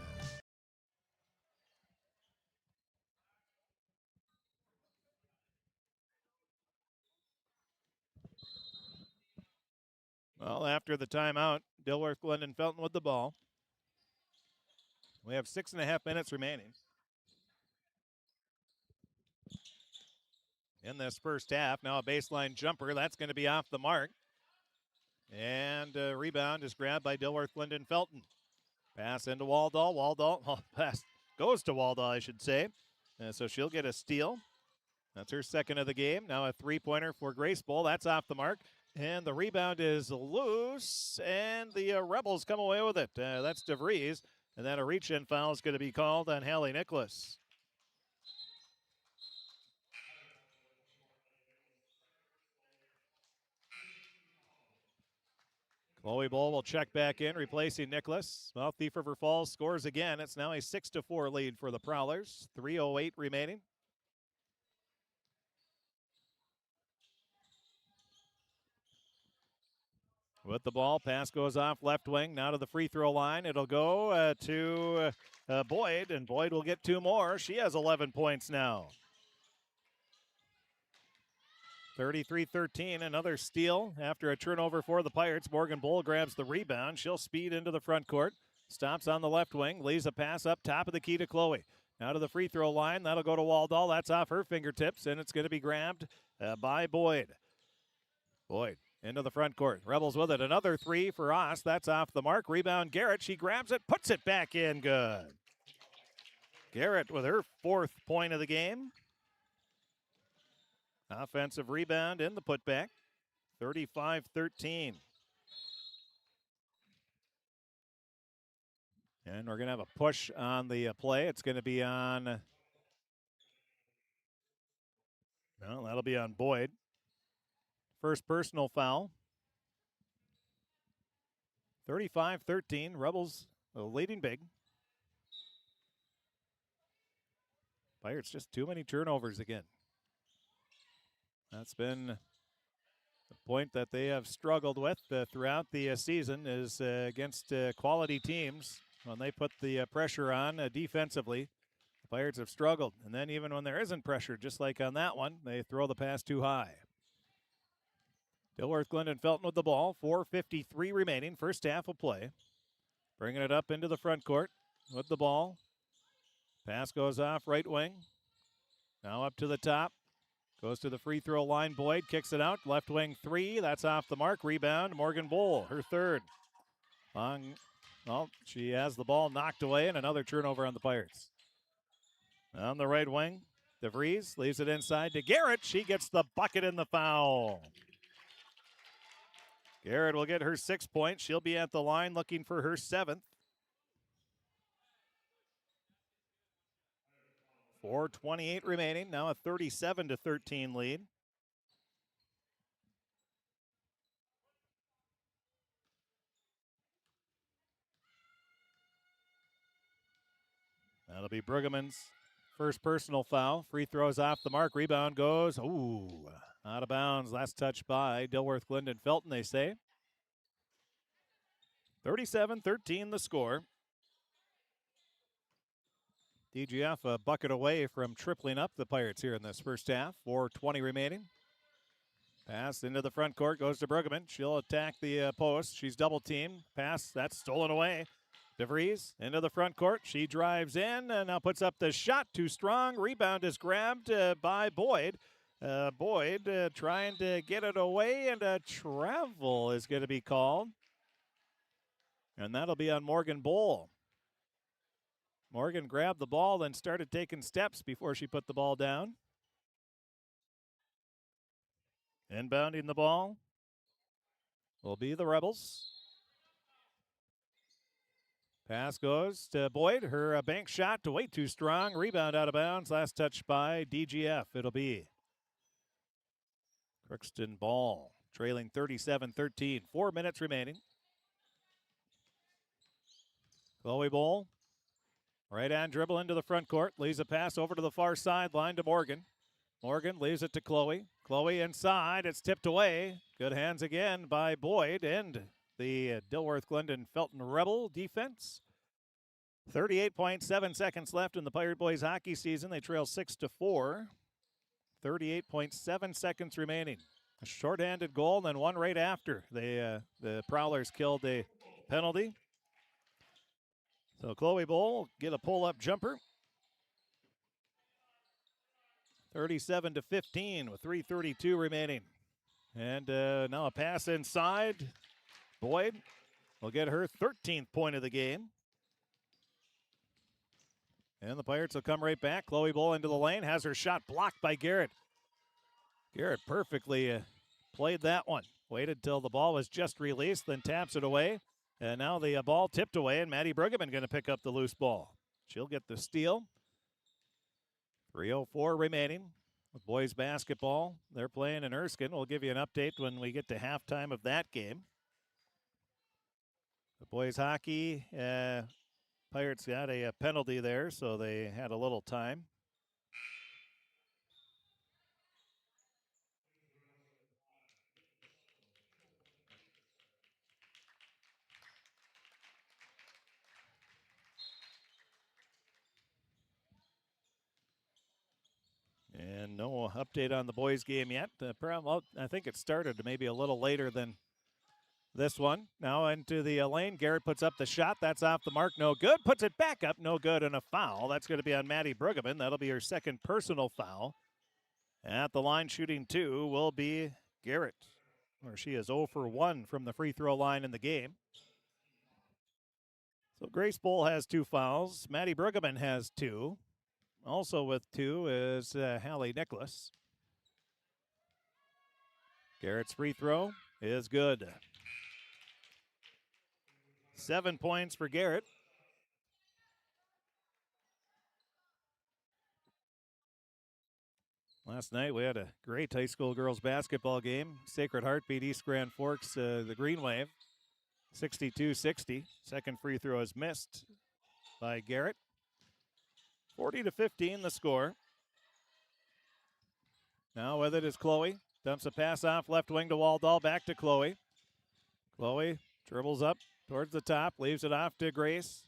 A: Well, after the timeout, Dilworth-Glyndon-Felton with the ball. We have 6.5 minutes remaining in this first half. Now a baseline jumper. That's going to be off the mark. And a rebound is grabbed by Dilworth-Glyndon-Felton. Pass into Waldall. Waldall, pass goes to Waldall, I should say. So she'll get a steal. That's her second of the game. Now a three-pointer for Grace Bowl. That's off the mark. And the rebound is loose, and the Rebels come away with it. That's DeVries. And then a reach-in foul is going to be called on Hallie Nicholas. Chloe Bowl will check back in, replacing Nicholas. Well, Thief River Falls scores again. It's now a 6-4 lead for the Prowlers. 3:08 remaining. With the ball, pass goes off left wing, now to the free throw line. It'll go to Boyd, and Boyd will get 2 more. She has 11 points now. 33-13, another steal after a turnover for the Pirates. Morgan Bull grabs the rebound. She'll speed into the front court. Stops on the left wing, leaves a pass up top of the key to Chloe. Now to the free throw line. That'll go to Waldall. That's off her fingertips, and it's going to be grabbed by Boyd. Boyd into the front court. Rebels with it. Another 3 for Oss. That's off the mark. Rebound Garrett. She grabs it, puts it back in. Good. Garrett with her 4th point of the game. Offensive rebound in the putback. 35-13. And we're going to have a push on the play. It's going to be on, well, that'll be on Boyd. First personal foul. 35-13. Rebels leading big. Pirates just too many turnovers again. That's been the point that they have struggled with throughout the season is against quality teams. When they put the pressure on defensively, the Pirates have struggled. And then even when there isn't pressure, just like on that one, they throw the pass too high. Dilworth-Glyndon-Felton with the ball. 4:53 remaining. First half of play. Bringing it up into the front court with the ball. Pass goes off right wing. Now up to the top. Goes to the free throw line. Boyd kicks it out. Left wing 3. That's off the mark. Rebound. Morgan Bull, her 3rd. Long. Well, she has the ball knocked away, and another turnover on the Pirates. On the right wing, DeVries leaves it inside to Garrett. She gets the bucket and the foul. Garrett will get her 6 points. She'll be at the line looking for her 7th. 4:28 remaining. Now a 37-13 lead. That'll be Brueggemann's first personal foul. Free throws off the mark. Rebound goes, out of bounds. Last touch by Dilworth-Glyndon-Felton, they say. 37-13 the score. DGF a bucket away from tripling up the Pirates here in this first half. 4:20 remaining. Pass into the front court goes to Brueggemann. She'll attack the post. She's double teamed. Pass, that's stolen away. DeVries into the front court. She drives in and now puts up the shot. Too strong. Rebound is grabbed by Boyd. Boyd trying to get it away, and a travel is going to be called. And that'll be on Morgan Bull. Morgan grabbed the ball and started taking steps before she put the ball down. Inbounding the ball will be the Rebels. Pass goes to Boyd. Her bank shot way too strong. Rebound out of bounds. Last touch by DGF. It'll be Crookston ball. Trailing 37-13. 4 minutes remaining. Chloe Bowl. Right on dribble into the front court. Leaves a pass over to the far sideline to Morgan. Morgan leaves it to Chloe. Chloe inside. It's tipped away. Good hands again by Boyd and the Dilworth-Glyndon-Felton Rebel defense. 38.7 seconds left in the Pirate Boys hockey season. They trail 6-4. 38.7 seconds remaining. A shorthanded goal, and then one right after. The Prowlers killed a penalty. So Chloe Bowl get a pull-up jumper. 37-15 with 3:32 remaining. And now a pass inside. Boyd will get her 13th point of the game. And the Pirates will come right back. Chloe Bowl into the lane. Has her shot blocked by Garrett. Garrett perfectly played that one. Waited till the ball was just released, then taps it away. And now the ball tipped away, and Maddie Brueggemann going to pick up the loose ball. She'll get the steal. 3:04 remaining with boys basketball. They're playing in Erskine. We'll give you an update when we get to halftime of that game. The boys hockey, Pirates got a penalty there, so they had a little time. And no update on the boys' game yet. I think it started maybe a little later than this one. Now into the lane. Garrett puts up the shot. That's off the mark. No good. Puts it back up. No good. And a foul. That's going to be on Maddie Brueggemann. That'll be her second personal foul. At the line shooting 2 will be Garrett, where she is 0 for 1 from the free throw line in the game. So Grace Bowl has 2 fouls. Maddie Brueggemann has 2. Also with 2 is Hallie Nicholas. Garrett's free throw is good. 7 points for Garrett. Last night we had a great high school girls basketball game. Sacred Heart beat East Grand Forks, the Green Wave, 62-60. Second free throw is missed by Garrett. 40-15 the score. Now with it is Chloe. Dumps a pass off left wing to Waldall. Back to Chloe. Chloe dribbles up towards the top. Leaves it off to Grace.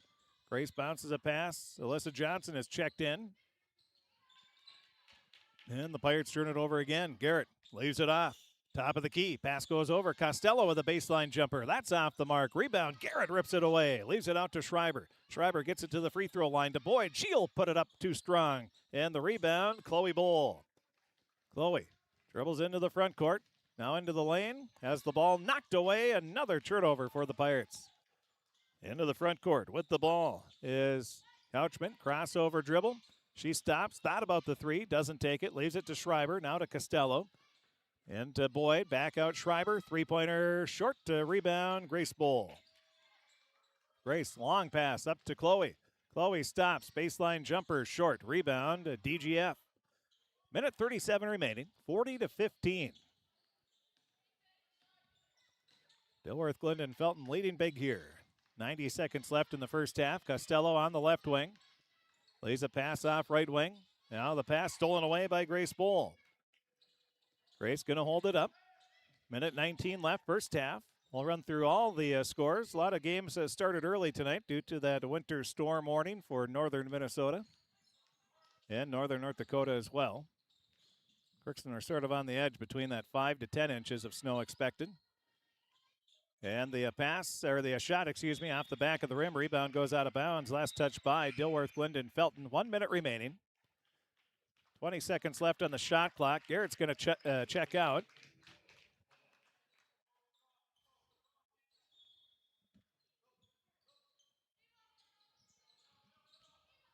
A: Grace bounces a pass. Alyssa Johnson is checked in. And the Pirates turn it over again. Garrett leaves it off. Top of the key. Pass goes over. Costello with a baseline jumper. That's off the mark. Rebound. Garrett rips it away. Leaves it out to Schreiber. Schreiber gets it to the free throw line to Boyd. She'll put it up too strong. And the rebound, Chloe Bowl. Chloe dribbles into the front court. Now into the lane. Has the ball knocked away. Another turnover for the Pirates. Into the front court with the ball is Couchman. Crossover dribble. She stops. Thought about the 3. Doesn't take it. Leaves it to Schreiber. Now to Costello. Into Boyd. Back out Schreiber. 3-pointer short. Rebound. Grace Bowl. Grace. Long pass up to Chloe. Chloe stops. Baseline jumper short. Rebound. DGF. Minute 37 remaining. 40-15. Dilworth-Glyndon-Felton leading big here. 90 seconds left in the first half. Costello on the left wing. Lays a pass off right wing. Now the pass stolen away by Grace Bowl. Grace going to hold it up. Minute 19 left, first half. We'll run through all the scores. A lot of games started early tonight due to that winter storm warning for northern Minnesota and northern North Dakota as well. Crookston are sort of on the edge between that 5 to 10 inches of snow expected. And the shot, off the back of the rim. Rebound goes out of bounds. Last touch by Dilworth-Glyndon-Felton. 1 minute remaining. 20 seconds left on the shot clock. Garrett's going to check out.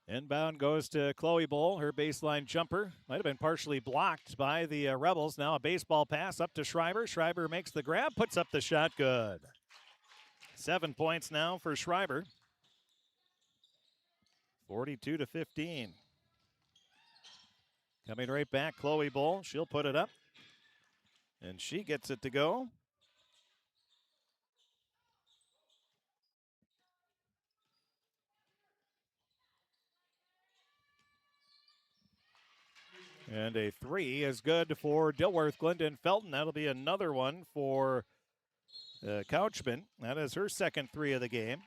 A: Inbound goes to Chloe Bowl. Her baseline jumper might have been partially blocked by the Rebels. Now a baseball pass up to Schreiber. Schreiber makes the grab, puts up the shot. Good. 7 points now for Schreiber. 42-15. Coming right back, Chloe Bowl. She'll put it up. And she gets it to go. And a 3 is good for Dilworth-Glyndon-Felton. That'll be another one for Couchman. That is her second 3 of the game.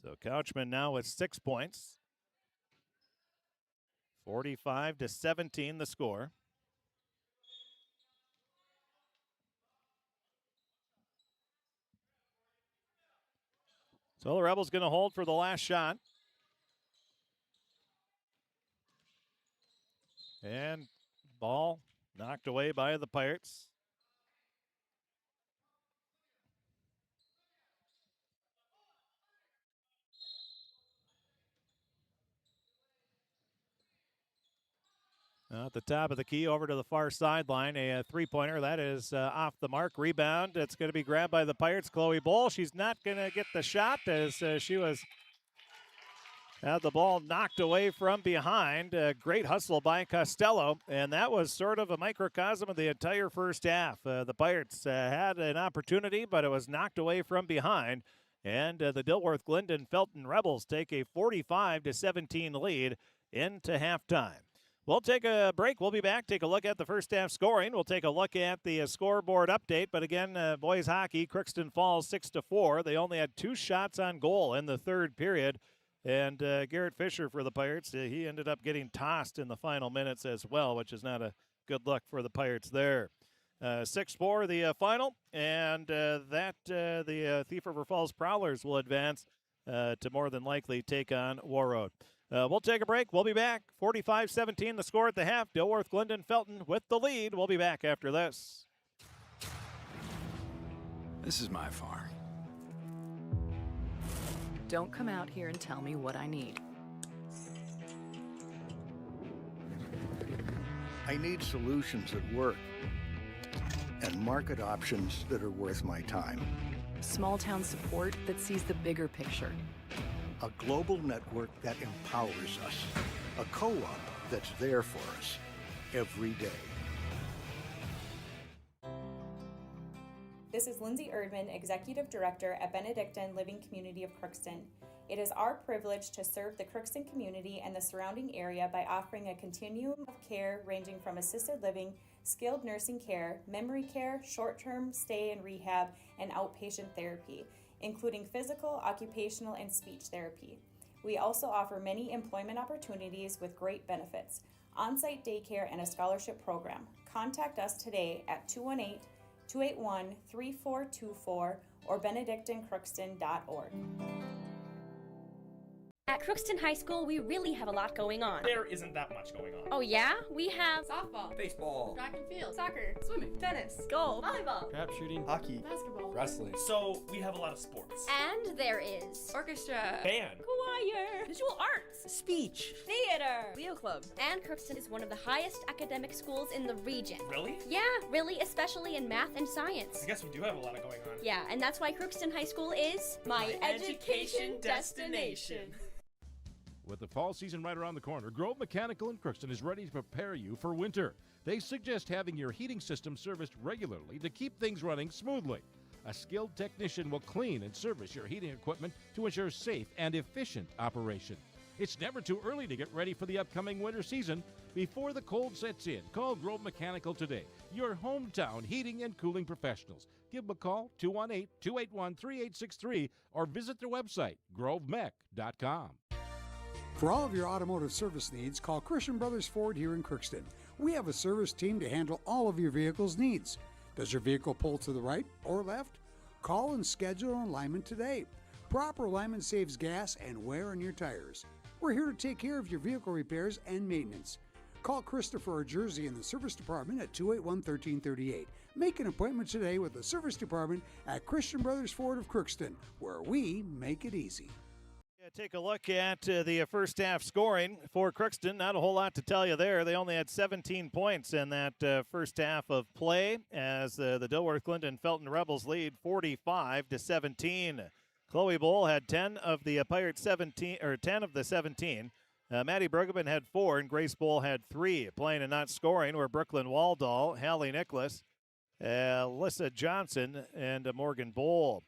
A: So Couchman now with 6 points. 45-17 the score. So the Rebels going to hold for the last shot. And ball knocked away by the Pirates. Now at the top of the key, over to the far sideline, a 3-pointer. That is off the mark. Rebound. It's going to be grabbed by the Pirates. Chloe Bowl. She's not going to get the shot as she was Had the ball knocked away from behind. Great hustle by Costello, and that was sort of a microcosm of the entire first half. The Pirates had an opportunity, but it was knocked away from behind, and the Dilworth-Glyndon-Felton Rebels take a 45-17 lead into halftime. We'll take a break. We'll be back. Take a look at the first half scoring. We'll take a look at the scoreboard update. But again, boys hockey, Crookston falls 6-4. They only had 2 shots on goal in the third period. And Garrett Fisher for the Pirates, he ended up getting tossed in the final minutes as well, which is not a good look for the Pirates there. 6-4 the final, and the Thief River Falls Prowlers will advance to more than likely take on Warroad. We'll take a break. We'll be back. 45-17 the score at the half. Dilworth-Glyndon-Felton with the lead. We'll be back after this.
N: This is my farm.
O: Don't come out here and tell me what I need.
P: I need solutions that work and market options that are worth my time.
O: Small town support that sees the bigger picture.
P: A global network that empowers us. A co-op that's there for us every day.
Q: This is Lindsay Erdman, Executive Director at Benedictine Living Community of Crookston. It is our privilege to serve the Crookston community and the surrounding area by offering a continuum of care ranging from assisted living, skilled nursing care, memory care, short-term stay and rehab, and outpatient therapy, including physical, occupational, and speech therapy. We also offer many employment opportunities with great benefits, on-site daycare, and a scholarship program. Contact us today at 218-281-3424 or benedictinecrookston.org.
E: At Crookston High School, we really have a lot going on.
F: There isn't that much going on.
E: Oh yeah? We have
G: softball,
N: baseball,
G: track and field, soccer, swimming, tennis,
E: golf,
G: volleyball,
N: crap shooting, hockey,
G: basketball,
N: wrestling.
F: So we have a lot of sports.
E: And there is
G: orchestra,
F: band,
E: choir,
G: visual arts,
O: Speech,
E: theater,
G: Leo Club.
E: And Crookston is one of the highest academic schools in the region.
F: Really?
E: Yeah, really, especially in math and science.
F: I guess we do have a lot going on.
E: Yeah, and that's why Crookston High School is
G: my education destination.
I: With the fall season right around the corner, Grove Mechanical in Crookston is ready to prepare you for winter. They suggest having your heating system serviced regularly to keep things running smoothly. A skilled technician will clean and service your heating equipment to ensure safe and efficient operation. It's never too early to get ready for the upcoming winter season. Before the cold sets in, call Grove Mechanical today, your hometown heating and cooling professionals. Give them a call, 218-281-3863, or visit their website, grovemech.com.
R: For all of your automotive service needs, call Christian Brothers Ford here in Crookston. We have a service team to handle all of your vehicle's needs. Does your vehicle pull to the right or left? Call and schedule an alignment today. Proper alignment saves gas and wear on your tires. We're here to take care of your vehicle repairs and maintenance. Call Christopher or Jersey in the service department at 281-1338. Make an appointment today with the service department at Christian Brothers Ford of Crookston, where we make it easy.
A: Take a look at the first half scoring for Crookston. Not a whole lot to tell you there. They only had 17 points in that first half of play as the Dilworth-Glyndon-Felton Rebels lead 45-17. Chloe Bull had 10 of the Pirates 17 or 10 of the 17. Maddie Brueggemann had 4 and Grace Bull had 3. Playing and not scoring were Brooklyn Waldall, Hallie Nicholas, Alyssa Johnson, and Morgan Bull.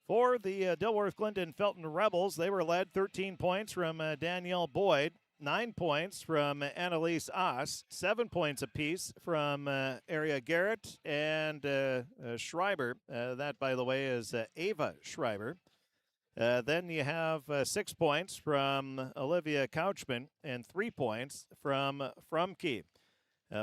A: For the Dilworth-Glyndon-Felton Rebels, they were led 13 points from Danielle Boyd, 9 points from Annalise Oss, 7 points apiece from Aria Garrett and Schreiber. That, by the way, is Ava Schreiber. Then you have 6 points from Olivia Couchman and 3 points from Frumke.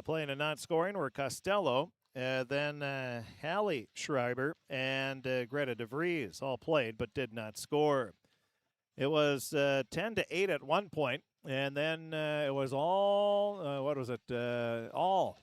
A: Playing and not scoring were Costello, then Hallie Schreiber and Greta DeVries all played but did not score. It was 10-8 at one point, and then it was all, all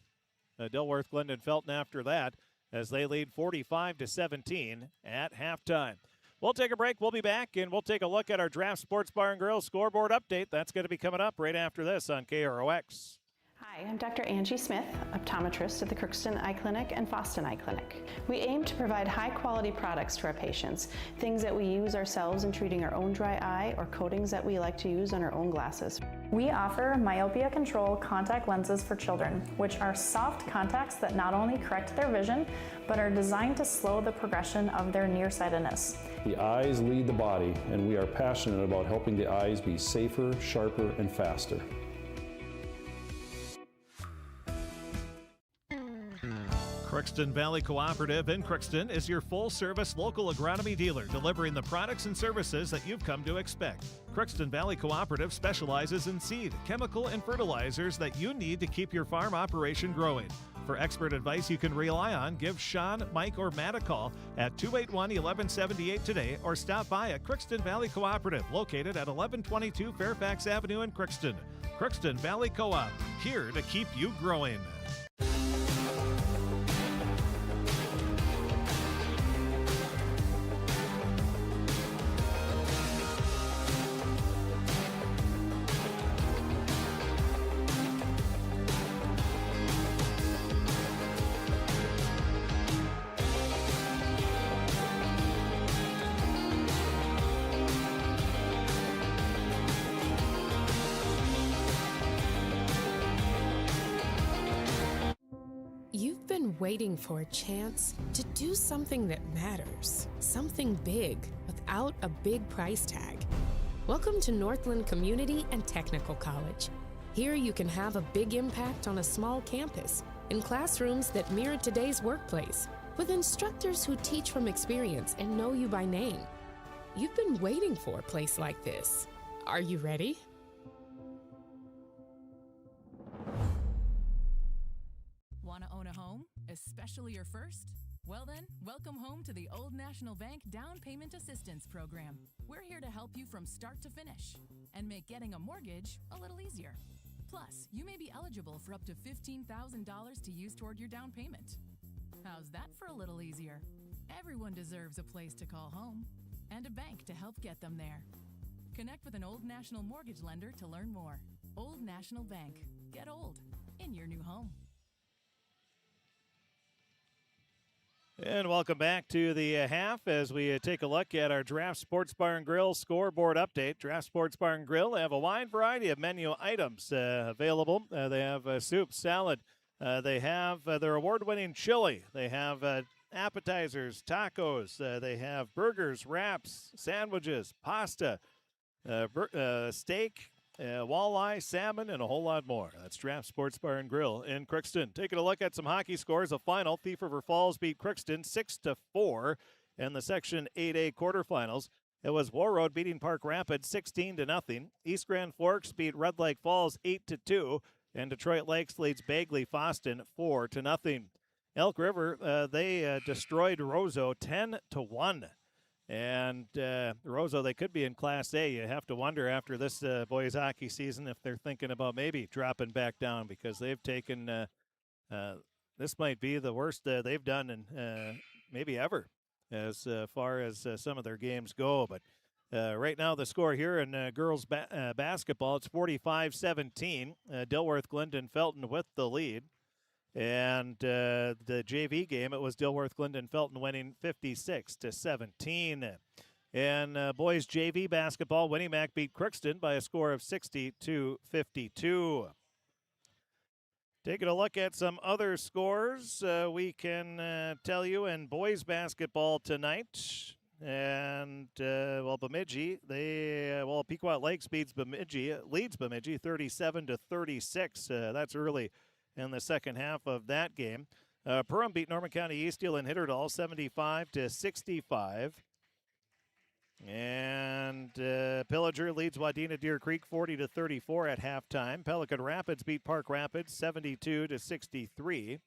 A: Dilworth-Glyndon-Felton after that as they lead 45-17 at halftime. We'll take a break. We'll be back, and we'll take a look at our Draft Sports Bar and Grill scoreboard update. That's going to be coming up right after this on KROX.
S: Hi, I'm Dr. Angie Smith, optometrist at the Crookston Eye Clinic and Foston Eye Clinic. We aim to provide high-quality products to our patients, things that we use ourselves in treating our own dry eye or coatings that we like to use on our own glasses.
T: We offer myopia control contact lenses for children, which are soft contacts that not only correct their vision, but are designed to slow the progression of their nearsightedness.
U: The eyes lead the body, and we are passionate about helping the eyes be safer, sharper, and faster.
M: Crookston Valley Cooperative in Crookston is your full-service local agronomy dealer, delivering the products and services that you've come to expect. Crookston Valley Cooperative specializes in seed, chemical, and fertilizers that you need to keep your farm operation growing. For expert advice you can rely on, give Sean, Mike, or Matt a call at 281-1178 today or stop by at Crookston Valley Cooperative, located at 1122 Fairfax Avenue in Crookston. Crookston Valley Co-op, here to keep you growing.
V: You've been waiting for a chance to do something that matters, something big, without a big price tag. Welcome to Northland Community and Technical College. Here you can have a big impact on a small campus, in classrooms that mirror today's workplace, with instructors who teach from experience and know you by name. You've been waiting for a place like this. Are you ready?
D: Want to own a home, especially your first? Well then, welcome home to the Old National Bank Down Payment Assistance Program. We're here to help you from start to finish and make getting a mortgage a little easier. Plus, you may be eligible for up to $15,000 to use toward your down payment. How's that for a little easier? Everyone deserves a place to call home and a bank to help get them there. Connect with an Old National mortgage lender to learn more. Old National Bank. Get old in your new home.
A: And welcome back to the half as we take a look at our Draft Sports Bar and Grill scoreboard update. Draft Sports Bar and Grill have a wide variety of menu items available. They have soup, salad. They have their award-winning chili. They have appetizers, tacos. They have burgers, wraps, sandwiches, pasta, steak, walleye, salmon, and a whole lot more. That's Draft Sports Bar and Grill in Crookston. Taking a look at some hockey scores. A final, Thief River Falls beat Crookston 6-4 in the Section 8A quarterfinals. It was Warroad beating Park Rapids 16-0. East Grand Forks beat Red Lake Falls 8-2, and Detroit Lakes leads Bagley Foston 4-0. Elk River, they destroyed Roseau 10-1. And Roseau, they could be in Class A. You have to wonder after this boys hockey season if they're thinking about maybe dropping back down, because they've taken this might be the worst they've done in maybe ever as far as some of their games go. But right now the score here in girls basketball, it's 45-17. Dilworth-Glyndon-Felton with the lead. And the JV game, it was Dilworth-Glyndon-Felton winning 56-17. And boys JV basketball, Winnimac beat Crookston by a score of 60-52. Taking a look at some other scores, we can tell you in boys basketball tonight. And, Bemidji, Pequot Lakes leads Bemidji 37-36. That's early in the second half of that game. Perham beat Norman County Easteel and Hitterdal 75-65. And Pillager leads Wadena Deer Creek 40-34 at halftime. Pelican Rapids beat Park Rapids 72-63.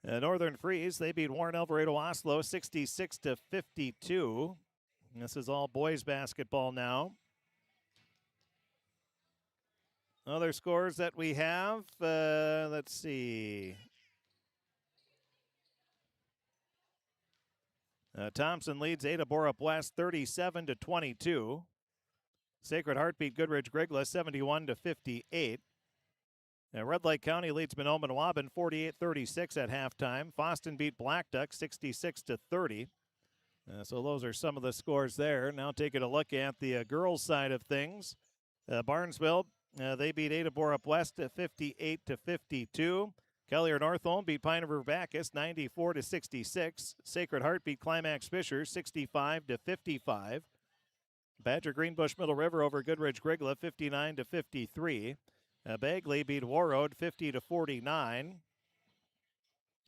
A: Northern Freeze, they beat Warren Alvarado Oslo 66-52. This is all boys basketball now. Other scores that we have, let's see. Thompson leads Ada Borup West 37-22. Sacred Heart beat Goodrich Grigla 71-58. Red Lake County leads Manawanawaban 48-36 at halftime. Fosston beat Black Duck 66-30. So those are some of the scores there. Now taking a look at the girls' side of things. Barnesville, they beat Ada Borup West 58-52. Collier Northholm beat Pine River Bacchus 94-66. Sacred Heart beat Climax Fisher 65-55. Badger Greenbush Middle River over Goodrich Grigla 59-53. Bagley beat Warroad 50-49.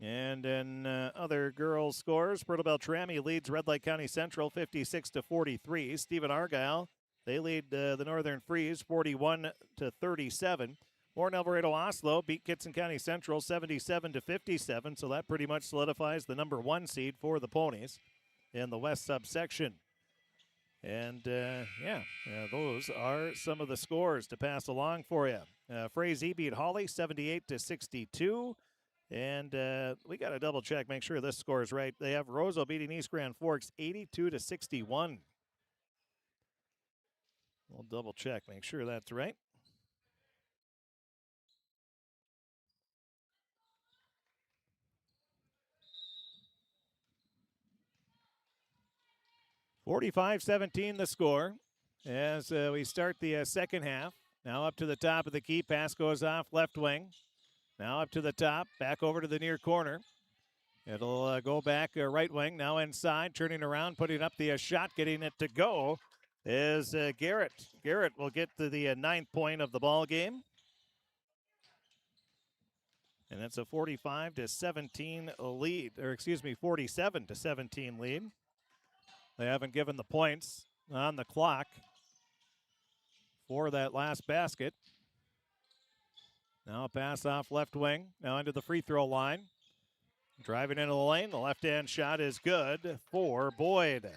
A: And in other girls' scores, Puerto Beltrami leads Red Lake County Central 56-43. Stephen Argyle, they lead the Northern Freeze 41-37. Warren Alvarado Oslo beat Kitson County Central 77-57, so that pretty much solidifies the number 1 seed for the Ponies in the West subsection. And, those are some of the scores to pass along for you. Frazee beat Hawley 78-62. And we got to double check, make sure this score is right. They have Roseau beating East Grand Forks 82-61. We'll double check, make sure that's right. (45-17) the score as we start the second half. Now up to the top of the key, pass goes off left wing. Now up to the top, back over to the near corner. It'll go back right wing, now inside, turning around, putting up the shot, getting it to go is Garrett. Garrett will get to the 9th point of the ball game. And it's a 45-17 lead, or excuse me, 47-17 lead. They haven't given the points on the clock for that last basket. Now a pass off left wing, now into the free throw line. Driving into the lane, the left-hand shot is good for Boyd.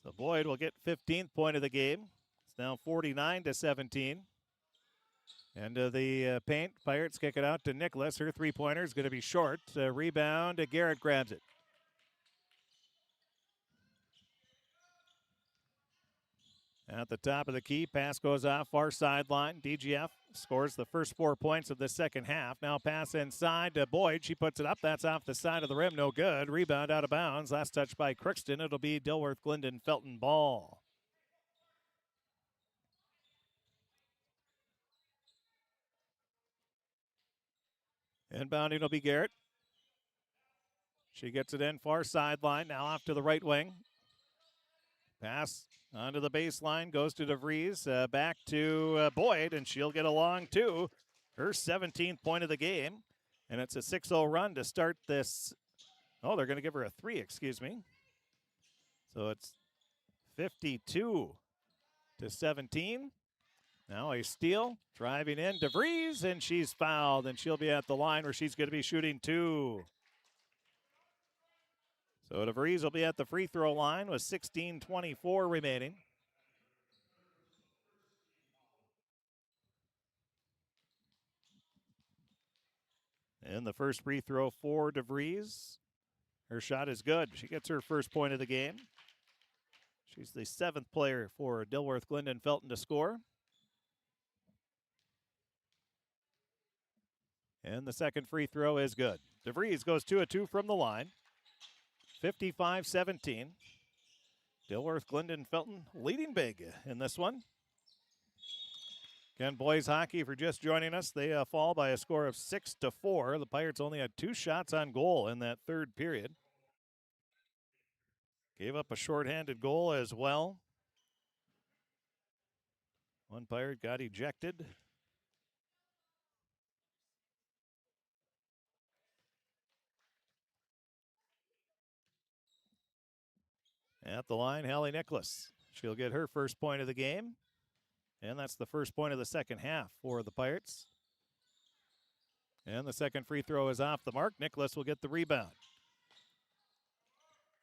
A: So Boyd will get 15th point of the game. It's now 49-17. Into the paint, Pirates kick it out to Nicholas. Her three-pointer is going to be short. Rebound, Garrett grabs it. At the top of the key, pass goes off, far sideline. DGF scores the first 4 points of the second half. Now pass inside to Boyd. She puts it up. That's off the side of the rim. No good. Rebound out of bounds. Last touch by Crookston. It'll be Dilworth-Glyndon-Felton ball. Inbounding will be Garrett. She gets it in, far sideline. Now off to the right wing. Pass onto the baseline, goes to DeVries, back to Boyd, and she'll get along too. Her 17th point of the game, and it's a 6-0 run to start this. Oh, they're going to give her a 3, excuse me. So it's 52-17. Now a steal, driving in, DeVries, and she's fouled, and she'll be at the line where she's going to be shooting 2. So DeVries will be at the free throw line with 16:24 remaining. And the first free throw for DeVries. Her shot is good. She gets her first point of the game. She's the 7th player for Dilworth-Glyndon-Felton to score. And the second free throw is good. DeVries goes 2 of 2 from the line. 55-17. Dilworth-Glyndon-Felton leading big in this one. Again, boys hockey, if you're just joining us, they fall by a score of 6-4. The Pirates only had 2 shots on goal in that third period. Gave up a shorthanded goal as well. One Pirate got ejected. At the line, Hallie Nicholas. She'll get her first point of the game. And that's the first point of the second half for the Pirates. And the second free throw is off the mark. Nicholas will get the rebound.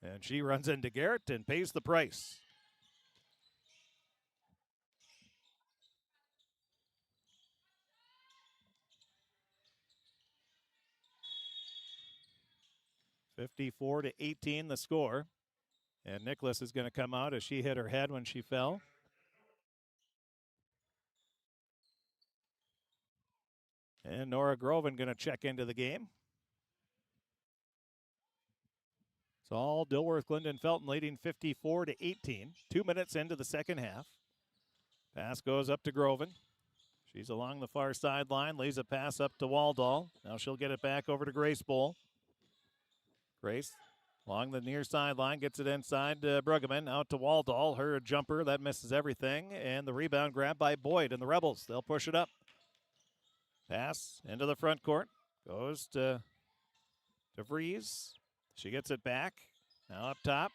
A: And she runs into Garrett and pays the price. (54-18) the score. And Nicholas is going to come out as she hit her head when she fell. And Nora Groven going to check into the game. It's all Dilworth-Glyndon-Felton leading 54-18. 2 minutes into the second half. Pass goes up to Groven. She's along the far sideline, lays a pass up to Waldall. Now she'll get it back over to Grace Bull. Grace along the near sideline, gets it inside to Bruggeman, out to Waldall. Her jumper, that misses everything. And the rebound grab by Boyd and the Rebels. They'll push it up. Pass into the front court. Goes to DeVries. She gets it back. Now up top.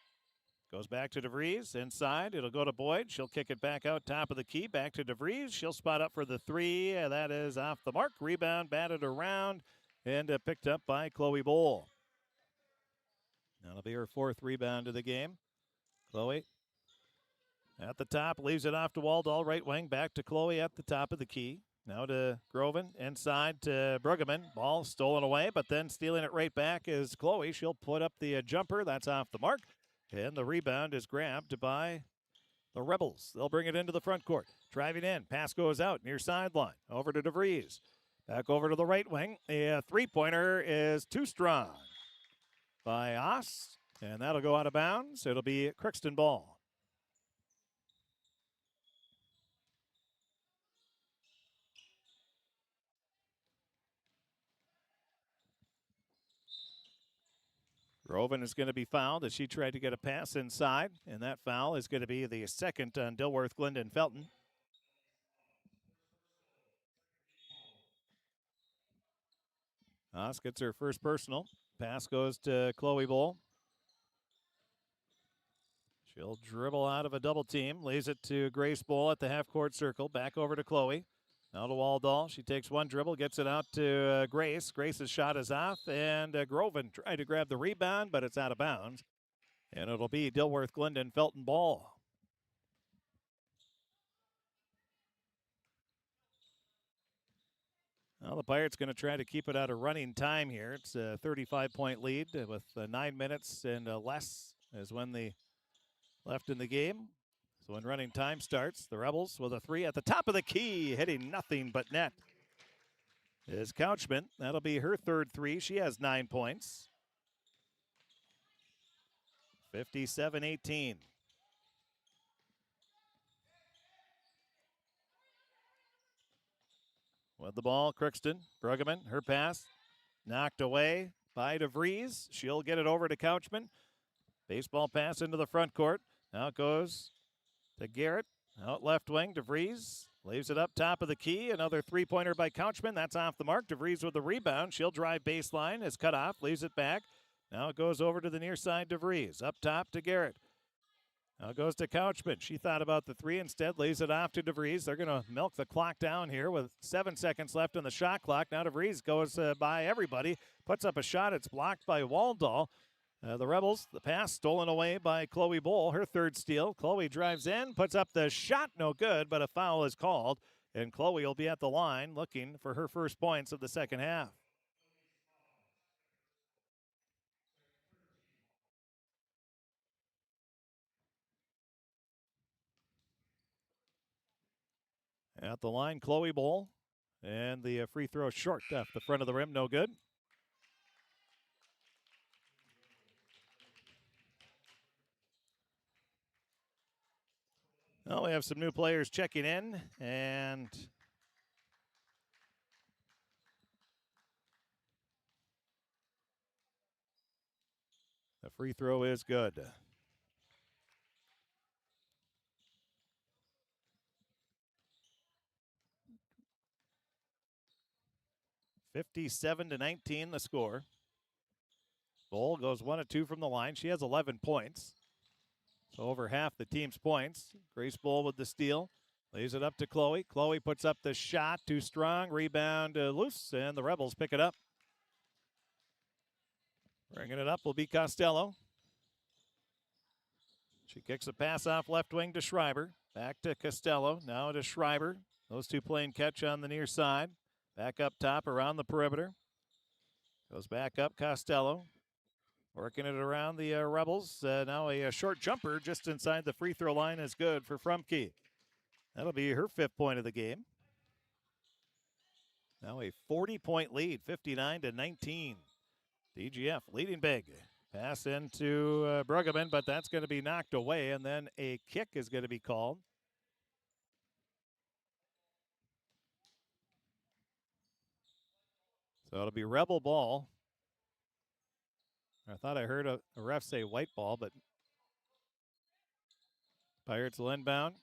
A: Goes back to DeVries. Inside. It'll go to Boyd. She'll kick it back out top of the key. Back to DeVries. She'll spot up for the three. That is off the mark. Rebound batted around and picked up by Chloe Bowl. That'll be her fourth rebound of the game. Chloe at the top. Leaves it off to Waldall. Right wing. Back to Chloe at the top of the key. Now to Groven, inside to Bruggeman. Ball stolen away, but then stealing it right back is Chloe. She'll put up the jumper. That's off the mark. And the rebound is grabbed by the Rebels. They'll bring it into the front court. Driving in. Pass goes out near sideline. Over to DeVries. Back over to the right wing. A three-pointer is too strong by Oss. And that'll go out of bounds. It'll be Crookston ball. Groven is going to be fouled as she tried to get a pass inside, and that foul is going to be the second on Dilworth-Glyndon-Felton. Haas gets her first personal. Pass goes to Chloe Bull. She'll dribble out of a double team, lays it to Grace Bull at the half-court circle, back over to Chloe. Now to Waldall. She takes one dribble, gets it out to Grace. Grace's shot is off, and Groven tried to grab the rebound, but it's out of bounds. And it'll be Dilworth-Glyndon-Felton ball. Well, the Pirates going to try to keep it out of running time here. It's a 35-point lead with 9 minutes and less is when the left in the game. So when running time starts, the Rebels with a three at the top of the key, hitting nothing but net, is Couchman. That'll be her third three. She has 9 points. 57-18. With the ball, Crookston. Bruggeman, her pass, knocked away by DeVries. She'll get it over to Couchman. Baseball pass into the front court. Now it goes to Garrett. Out left wing, DeVries leaves it up top of the key. Another three-pointer by Couchman. That's off the mark. DeVries with the rebound. She'll drive baseline. Is cut off. Leaves it back. Now it goes over to the near side, DeVries. Up top to Garrett. Now it goes to Couchman. She thought about the three. Instead, leaves it off to DeVries. They're going to milk the clock down here with 7 seconds left on the shot clock. Now DeVries goes by everybody. Puts up a shot. It's blocked by Waldall. The Rebels, the pass stolen away by Chloe Bull, her third steal. Chloe drives in, puts up the shot, no good, but a foul is called. And Chloe will be at the line looking for her first points of the second half. At the line, Chloe Bull. And the free throw short off the front of the rim, no good. Well, we have some new players checking in, and the free throw is good. (57-19) the score. Bull goes 1 of 2 from the line. She has 11 points. So over half the team's points. Grace Bull with the steal. Lays it up to Chloe. Chloe puts up the shot. Too strong. Rebound loose. And the Rebels pick it up. Bringing it up will be Costello. She kicks a pass off left wing to Schreiber. Back to Costello. Now to Schreiber. Those two playing catch on the near side. Back up top around the perimeter. Goes back up Costello. Working it around the Rebels. Now a short jumper just inside the free throw line is good for Frumke. That'll be her 5th point of the game. Now a 40-point lead, 59-19. DGF leading big. Pass into Bruggeman, but that's going to be knocked away, and then a kick is going to be called. So it'll be Rebel ball. I thought I heard a ref say white ball, but Pirates will inbound.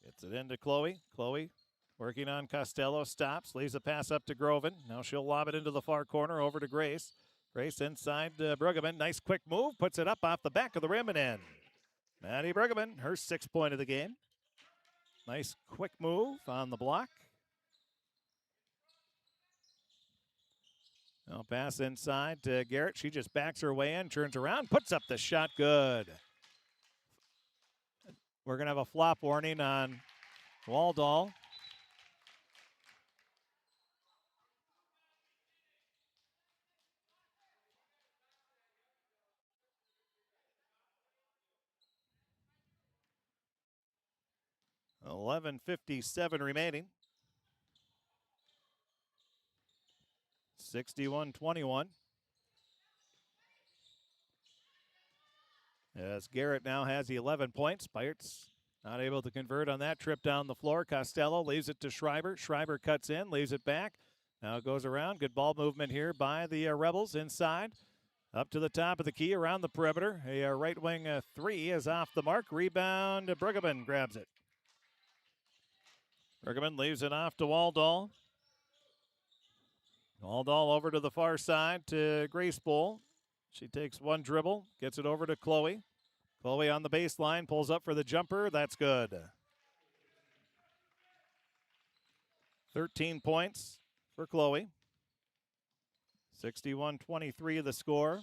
A: Gets it into Chloe. Chloe working on Costello. Stops. Leaves a pass up to Groven. Now she'll lob it into the far corner over to Grace. Grace inside Bruggeman. Nice quick move. Puts it up off the back of the rim and in. Maddie Bruggeman, her 6th point of the game. Nice quick move on the block. Now pass inside to Garrett. She just backs her way in, turns around, puts up the shot. Good. We're going to have a flop warning on Waldall. $11:57 remaining. 61-21. As Garrett now has 11 points. Pirates not able to convert on that trip down the floor. Costello leaves it to Schreiber. Schreiber cuts in, leaves it back. Now it goes around. Good ball movement here by the Rebels inside. Up to the top of the key around the perimeter. A right wing 3 is off the mark. Rebound. Bruggeman grabs it. Bruggeman leaves it off to Waldall. Waldall over to the far side to Grace Bull. She takes one dribble, gets it over to Chloe. Chloe on the baseline, pulls up for the jumper. That's good. 13 points for Chloe. 61-23 the score.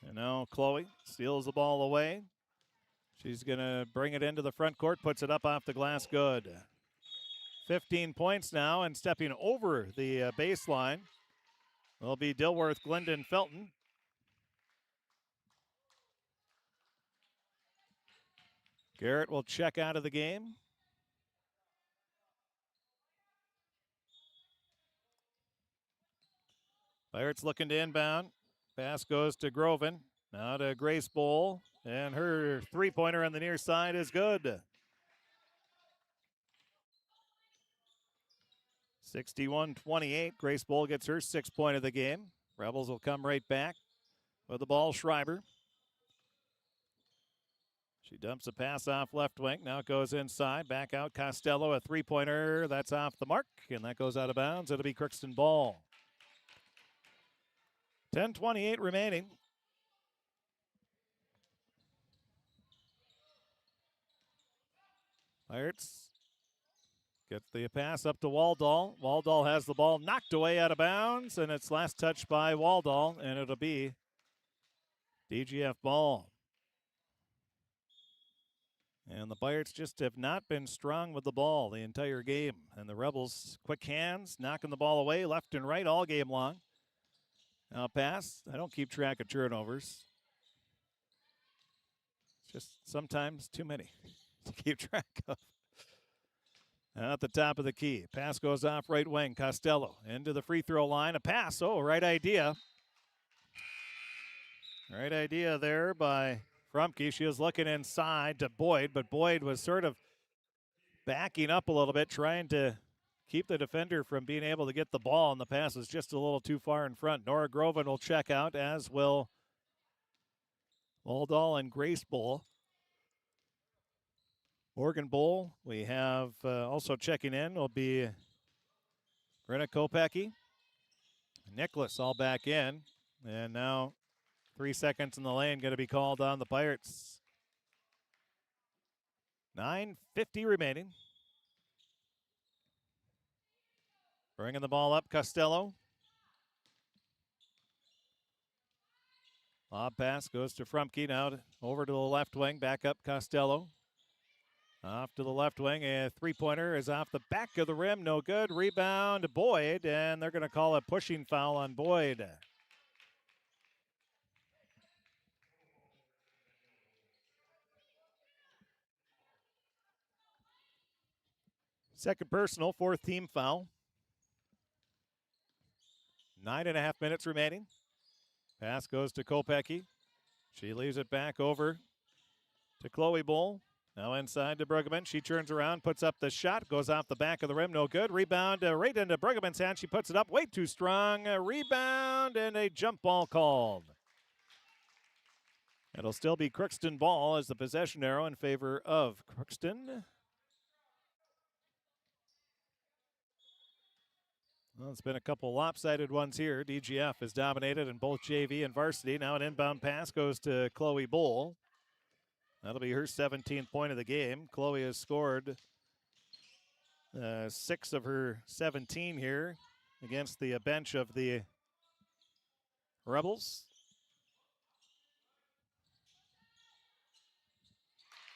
A: And now Chloe steals the ball away. She's going to bring it into the front court, puts it up off the glass. Good. 15 points now, and stepping over the baseline will be Dilworth-Glyndon-Felton. Garrett will check out of the game. Pirates looking to inbound. Pass goes to Groven. Now to Grace Bowl, and her three-pointer on the near side is good. 61-28. Grace Bowl gets her 6th point of the game. Rebels will come right back with the ball. Schreiber. She dumps a pass off left wing. Now it goes inside. Back out Costello. A three-pointer. That's off the mark, and that goes out of bounds. It'll be Crookston ball. 10:28 remaining. Pirates get the pass up to Waldall. Waldall has the ball knocked away out of bounds, and it's last touched by Waldall, and it'll be DGF ball. And the Pirates just have not been strong with the ball the entire game. And the Rebels, quick hands, knocking the ball away left and right all game long. Now pass. I don't keep track of turnovers. Just sometimes too many to keep track of. At the top of the key. Pass goes off right wing. Costello into the free throw line. A pass. Oh, right idea. Right idea there by Frumke. She was looking inside to Boyd, but Boyd was sort of backing up a little bit, trying to keep the defender from being able to get the ball, and the pass was just a little too far in front. Nora Groven will check out, as will Waldall and Grace Bull. Morgan Bull, we have also checking in will be Brenna Kopecky. Nicholas all back in, and now 3 seconds in the lane going to be called on the Pirates. 9:50 remaining. Bringing the ball up, Costello. Lob pass goes to Frumke. Now over to the left wing, back up Costello. Off to the left wing, a three-pointer is off the back of the rim, no good. Rebound, Boyd, and they're going to call a pushing foul on Boyd. Second personal, fourth team foul. 9.5 minutes remaining. Pass goes to Kopecky. She leaves it back over to Chloe Bull. Now inside to Bruggeman. She turns around, puts up the shot, goes off the back of the rim, no good. Rebound right into Bruggeman's hand. She puts it up way too strong. A rebound and a jump ball called. It'll still be Crookston ball as the possession arrow in favor of Crookston. Well, it's been a couple lopsided ones here. DGF has dominated in both JV and varsity. Now an inbound pass goes to Chloe Bull. That'll be her 17th point of the game. Chloe has scored 6 of her 17 here against the bench of the Rebels.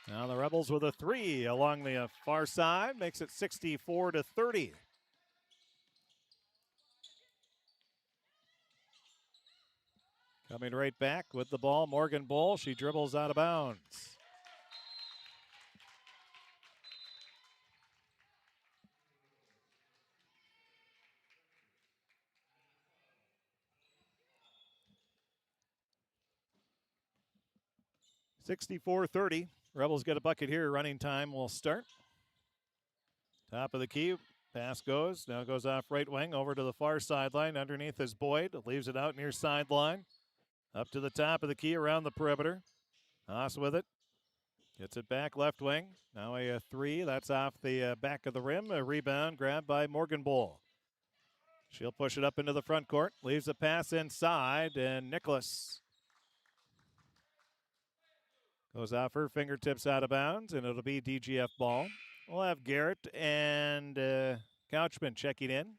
A: Now the Rebels with a 3 along the far side. Makes it 64-30. Coming right back with the ball, Morgan Bull. She dribbles out of bounds. (64-30). Rebels get a bucket here. Running time will start. Top of the key. Pass goes. Now goes off right wing over to the far sideline. Underneath is Boyd. Leaves it out near sideline. Up to the top of the key around the perimeter. Haas with it. Gets it back left wing. Now a 3. That's off the back of the rim. A rebound grabbed by Morgan Bull. She'll push it up into the front court. Leaves a pass inside. And Nicholas goes off her fingertips out of bounds. And it'll be DGF ball. We'll have Garrett and Couchman checking in.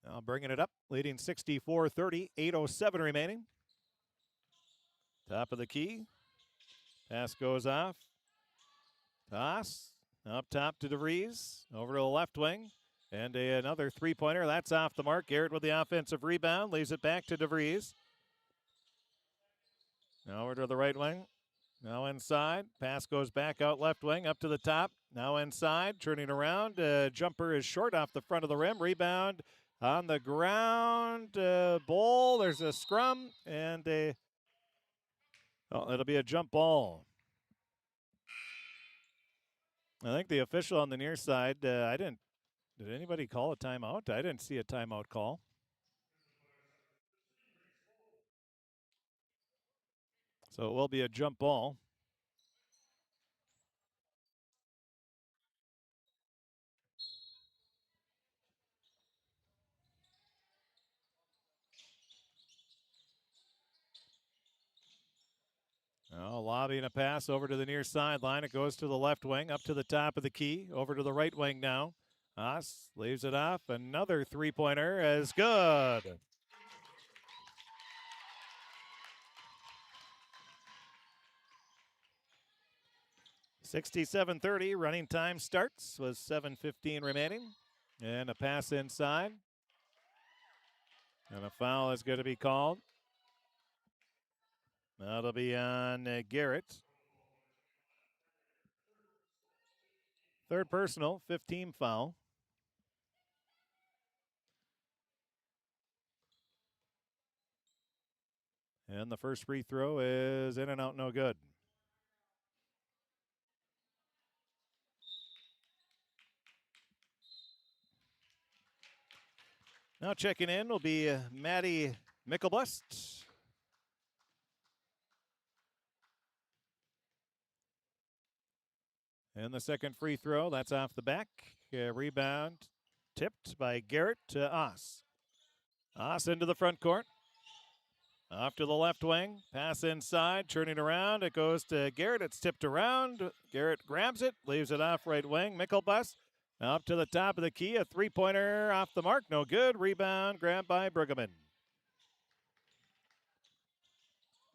A: Now bringing it up, leading 64-30, 8:07 remaining. Top of the key. Pass goes off. Toss. Up top to DeVries. Over to the left wing. And another three-pointer. That's off the mark. Garrett with the offensive rebound. Leaves it back to DeVries. Now over to the right wing. Now inside. Pass goes back out left wing. Up to the top. Now inside. Turning around. Jumper is short off the front of the rim. Rebound on the ground. Bull. There's a scrum. And it'll be a jump ball. I think the official on the near side, did anybody call a timeout? I didn't see a timeout call. So it will be a jump ball. Now lobbying a pass over to the near sideline. It goes to the left wing, up to the top of the key, over to the right wing now. Haas leaves it off. Another three-pointer is good. (67-30). Running time starts with 7:15 remaining. And a pass inside. And a foul is going to be called. That'll be on Garrett. Third personal, 15 foul. And the first free throw is in and out, no good. Now checking in will be Maddie Mickelbust. And the second free throw, that's off the back. Rebound tipped by Garrett to Oss. Oss into the front court. Off to the left wing. Pass inside, turning around. It goes to Garrett. It's tipped around. Garrett grabs it, leaves it off right wing. Mickelbus up to the top of the key. A three-pointer off the mark. No good. Rebound grabbed by Bruggeman.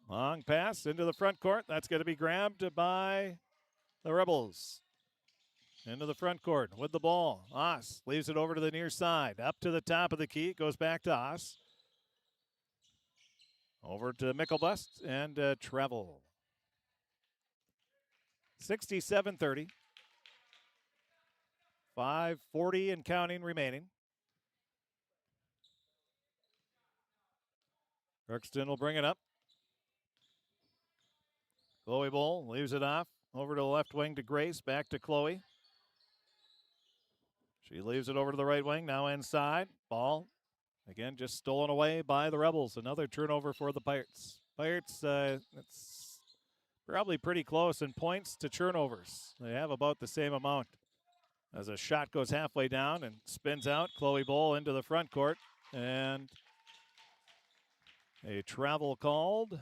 A: Long pass into the front court. That's going to be grabbed by the Rebels. Into the front court with the ball. Oss leaves it over to the near side. Up to the top of the key. Goes back to Oss. Over to Mickelbust and Treble. 67-30. 5:40 and counting remaining. Crookston will bring it up. Chloe Bull leaves it off. Over to the left wing to Grace. Back to Chloe. She leaves it over to the right wing. Now inside. Ball. Again, just stolen away by the Rebels. Another turnover for the Pirates. Pirates, it's probably pretty close in points to turnovers. They have about the same amount. As a shot goes halfway down and spins out. Chloe Bull into the front court. And a travel called.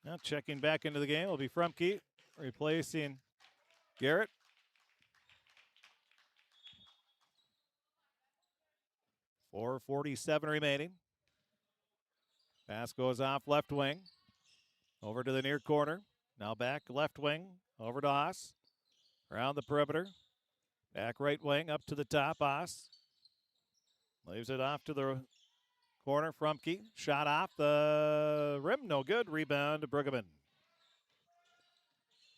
A: Now checking back into the game will be Frumke, replacing Garrett. .447 remaining. Pass goes off left wing. Over to the near corner. Now back left wing. Over to Haas. Around the perimeter. Back right wing up to the top. Haas. Leaves it off to the corner. Frumke. Shot off the rim. No good. Rebound to Bruggeman.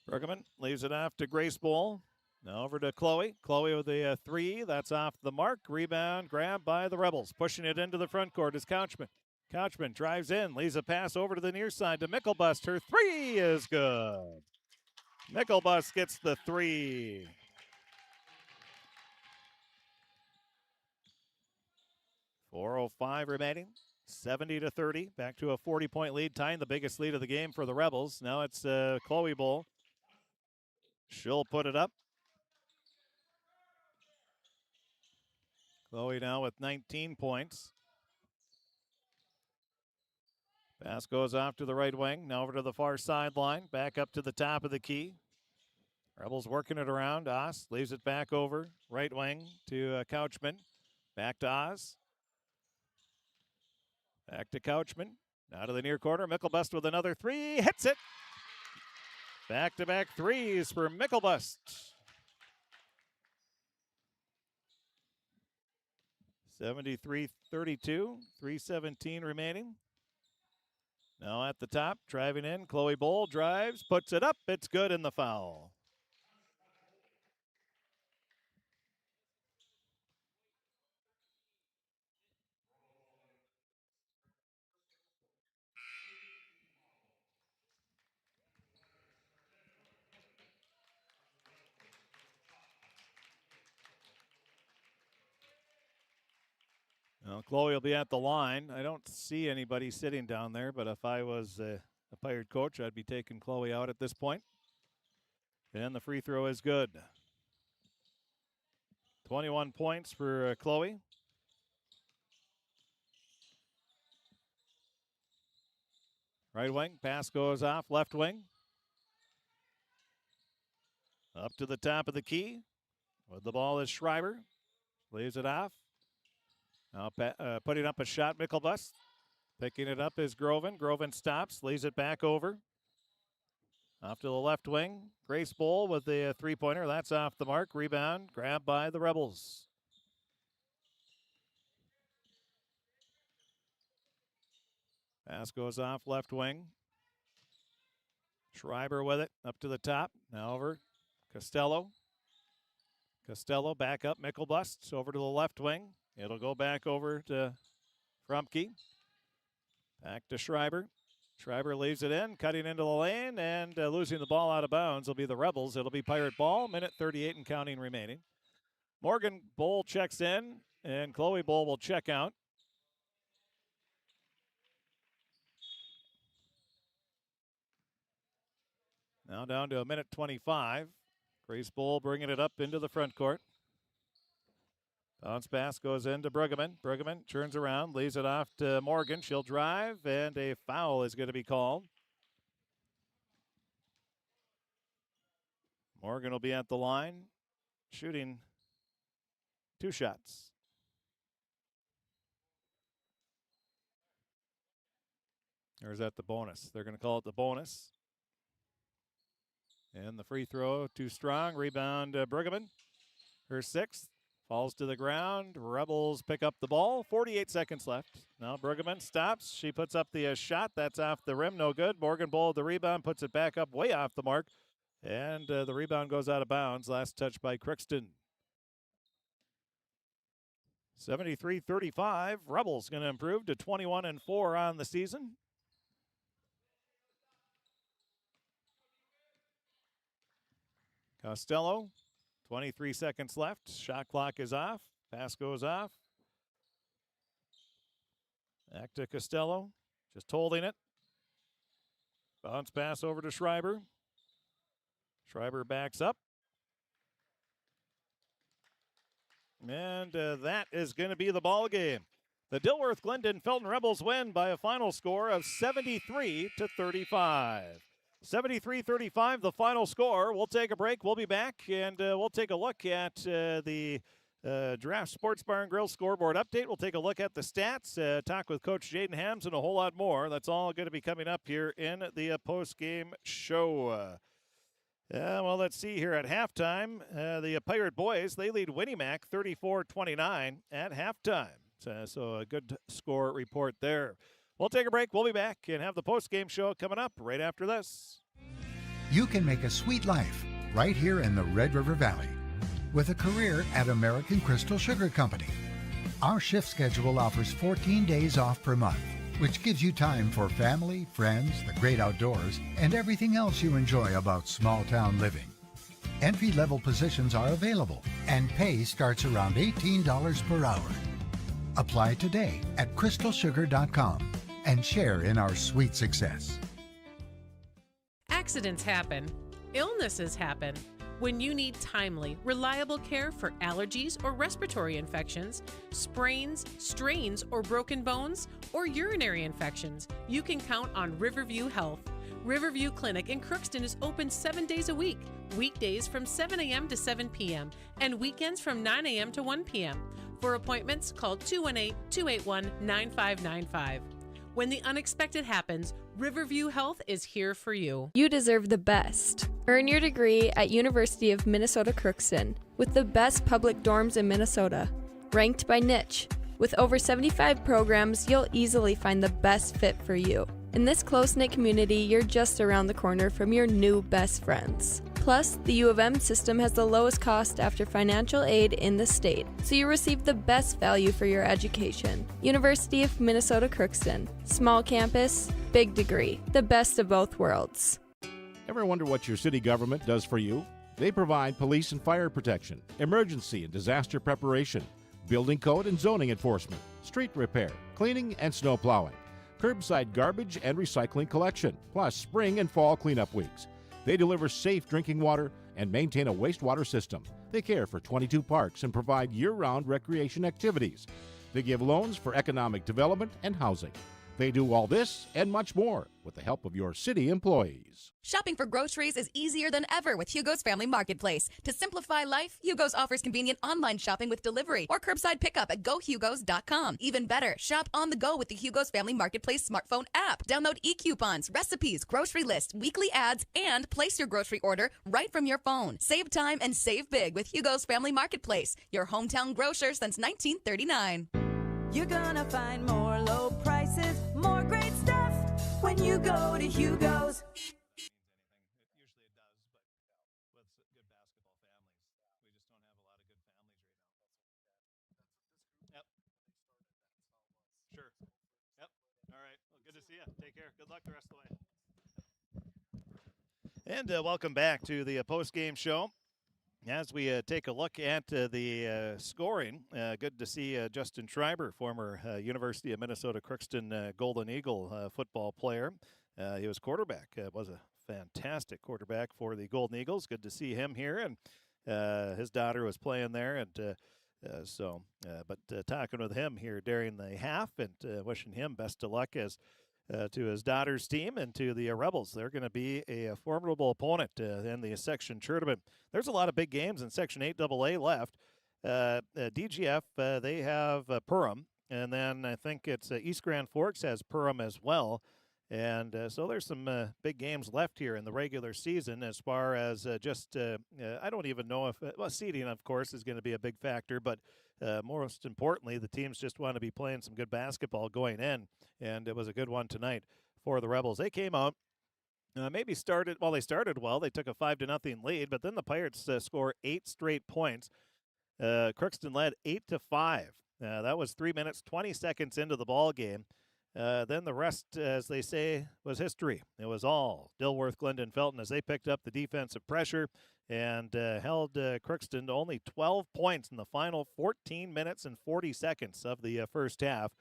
A: Bruggeman leaves it off to Grace Bull. Now over to Chloe. Chloe with the three. That's off the mark. Rebound grabbed by the Rebels. Pushing it into the front court is Couchman. Couchman drives in. Leaves a pass over to the near side to Mickelbust. Her three is good. Mickelbust gets the three. .405 remaining. 70-30. Back to a 40-point lead. Tying the biggest lead of the game for the Rebels. Now it's Chloe Bull. She'll put it up. Chloe now with 19 points. Pass goes off to the right wing. Now over to the far sideline. Back up to the top of the key. Rebels working it around. Oz leaves it back over. Right wing to Couchman. Back to Oz. Back to Couchman. Now to the near corner. Mickelbust with another three. Hits it. Back-to-back threes for Mickelbust. 73-32. 3:17 remaining. Now at the top, driving in. Chloe Bull drives, puts it up. It's good in the foul. Well, Chloe will be at the line. I don't see anybody sitting down there, but if I was a Pirate coach, I'd be taking Chloe out at this point. And the free throw is good. 21 points for Chloe. Right wing, pass goes off, left wing. Up to the top of the key. With the ball is Schreiber. Leaves it off. Now putting up a shot, Mickelbust. Picking it up is Groven. Groven stops, leaves it back over. Off to the left wing. Grace Bull with the three-pointer. That's off the mark. Rebound grabbed by the Rebels. Pass goes off left wing. Schreiber with it up to the top. Now over Costello. Costello back up. Mickelbust over to the left wing. It'll go back over to Frumke. Back to Schreiber. Schreiber leaves it in, cutting into the lane, and losing the ball out of bounds will be the Rebels. It'll be Pirate ball, minute 38 and counting remaining. Morgan Bull checks in, and Chloe Bull will check out. Now down to a minute 25. Grace Bull bringing it up into the front court. Bounce pass goes into Bruggeman. Bruggeman turns around, leaves it off to Morgan. She'll drive, and a foul is going to be called. Morgan will be at the line, shooting 2 shots. Or is that the bonus? They're going to call it the bonus. And the free throw too strong. Rebound Bruggeman. Her 6th. Falls to the ground. Rebels pick up the ball. 48 seconds left. Now Brueggemann stops. She puts up the shot. That's off the rim. No good. Morgan Bull the rebound. Puts it back up way off the mark. And the rebound goes out of bounds. Last touch by Crookston. 73-35. Rebels going to improve to 21-4 on the season. Costello, 23 seconds left. Shot clock is off. Pass goes off. Back to Costello, just holding it. Bounce pass over to Schreiber. Schreiber backs up. And that is going to be the ball game. The Dilworth-Glyndon-Felton Rebels win by a final score of 73-35. 73-35, the final score. We'll take a break. We'll be back, and we'll take a look at the Giraffe Sports Bar and Grill scoreboard update. We'll take a look at the stats, talk with Coach Jaden Hams, and a whole lot more. That's all going to be coming up here in the post-game show. Well, let's see here at halftime. The Pirate boys, they lead Winnimac 34-29 at halftime. So a good score report there. We'll take a break. We'll be back and have the post-game show coming up right after this.
H: You can make a sweet life right here in the Red River Valley with a career at American Crystal Sugar Company. Our shift schedule offers 14 days off per month, which gives you time for family, friends, the great outdoors, and everything else you enjoy about small-town living. Entry-level positions are available, and pay starts around $18 per hour. Apply today at crystalsugar.com and share in our sweet success.
K: Accidents happen. Illnesses happen. When you need timely, reliable care for allergies or respiratory infections, sprains, strains, or broken bones, or urinary infections, you can count on Riverview Health. Riverview Clinic in Crookston is open 7 days a week, weekdays from 7 a.m. to 7 p.m., and weekends from 9 a.m. to 1 p.m. For appointments, call 218-281-9595. When the unexpected happens, Riverview Health is here for you.
L: You deserve the best. Earn your degree at University of Minnesota Crookston with the best public dorms in Minnesota, ranked by niche. With over 75 programs, you'll easily find the best fit for you. In this close-knit community, you're just around the corner from your new best friends. Plus, the U of M system has the lowest cost after financial aid in the state, so you receive the best value for your education. University of Minnesota Crookston. Small campus, big degree. The best of both worlds.
I: Ever wonder what your city government does for you? They provide police and fire protection, emergency and disaster preparation, building code and zoning enforcement, street repair, cleaning and snow plowing, curbside garbage and recycling collection, plus spring and fall cleanup weeks. They deliver safe drinking water and maintain a wastewater system. They care for 22 parks and provide year-round recreation activities. They give loans for economic development and housing. They do all this and much more with the help of your city employees.
B: Shopping for groceries is easier than ever with Hugo's Family Marketplace. To simplify life, Hugo's offers convenient online shopping with delivery or curbside pickup at gohugos.com. Even better, shop on the go with the Hugo's Family Marketplace smartphone app. Download e-coupons, recipes, grocery lists, weekly ads, and place your grocery order right from your phone. Save time and save big with Hugo's Family Marketplace, your hometown grocer since 1939.
C: You're gonna find more low prices, more great stuff when you go to Hugo's.
A: Sure. Yep. All right. Well, good to see you. Take care. Good luck the rest of the way. And welcome back to the post-game show. As we take a look at the scoring, good to see Justin Schreiber, former University of Minnesota Crookston Golden Eagle football player. He was quarterback. Was a fantastic quarterback for the Golden Eagles. Good to see him here, and his daughter was playing there, and but talking with him here during the half and wishing him best of luck as to his daughter's team and to the Rebels. They're going to be a formidable opponent in the section tournament. There's a lot of big games in Section 8AA left. DGF, they have Perham, and then I think it's East Grand Forks has Perham as well. And so there's some big games left here in the regular season as far as I don't even know if, seeding, of course, is going to be a big factor, but most importantly, the teams just want to be playing some good basketball going in, and it was a good one tonight for the Rebels. They came out, they started well. They took a 5-0 lead, but then the Pirates score 8 straight points. Crookston led 8-5. That was 3 minutes, 20 seconds into the ball game. Then the rest, as they say, was history. It was all Dilworth-Glyndon-Felton as they picked up the defensive pressure and held Crookston to only 12 points in the final 14 minutes and 40 seconds of the first half.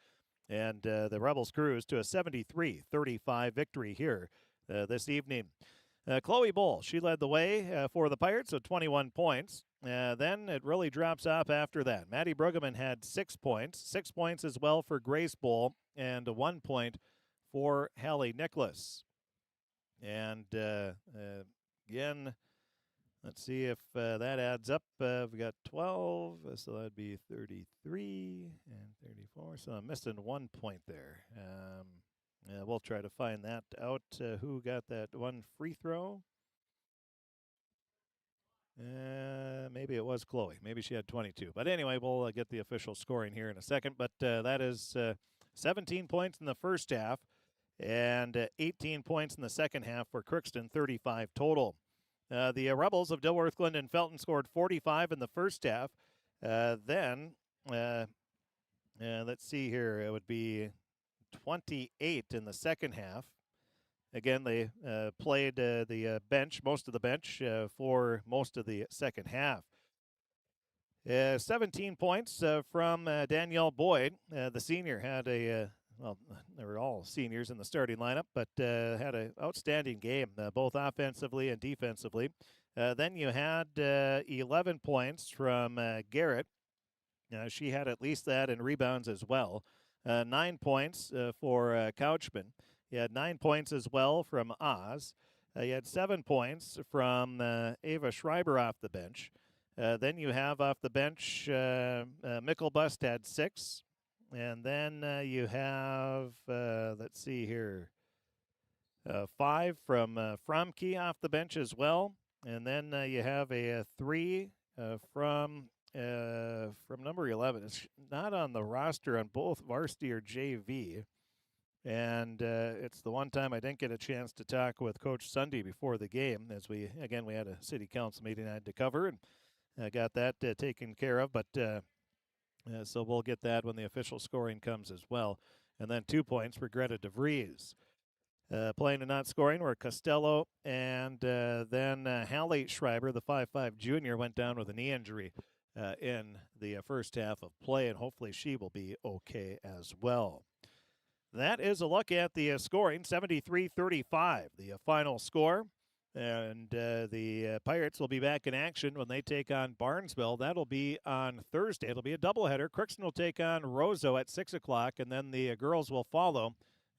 A: And the Rebels cruised to a 73-35 victory here this evening. Chloe Bull, she led the way for the Pirates with 21 points. Then it really drops off after that. Maddie Brueggemann had 6 points. 6 points as well for Grace Bull, and 1 point for Hallie Nicholas. And again, let's see if that adds up. We've got 12, so that'd be 33 and 34. So I'm missing 1 point there. We'll try to find that out. Who got that one free throw? Maybe it was Chloe. Maybe she had 22. But anyway, we'll get the official scoring here in a second. But that is 17 points in the first half and 18 points in the second half for Crookston, 35 total. The Rebels of Dilworth-Glyndon-Felton scored 45 in the first half. Then, let's see here, it would be 28 in the second half. Again, they played the bench, most of the bench, for most of the second half. 17 points from Danielle Boyd. The senior had they were all seniors in the starting lineup, but had an outstanding game, both offensively and defensively. Then you had 11 points from Garrett. She had at least that in rebounds as well. 9 points for Couchman. He had 9 points as well from Oz. He had 7 points from Ava Schreiber off the bench. Then you have off the bench, Mickelbust had 6. And then you have, let's see here, 5 from Fromke off the bench as well. And then you have a 3 from number 11. It's not on the roster on both varsity or JV. And it's the one time I didn't get a chance to talk with Coach Sunday before the game, as we had a city council meeting I had to cover, and got that taken care of. But so we'll get that when the official scoring comes as well. And then 2 points for Greta DeVries. Playing and not scoring were Costello, and then Hallie Schreiber, the 5'5 junior, went down with a knee injury in the first half of play, and hopefully she will be okay as well. That is a look at the scoring, 73-35, the final score. And the Pirates will be back in action when they take on Barnesville. That'll be on Thursday. It'll be a doubleheader. Crookston will take on Roseau at 6 o'clock, and then the girls will follow.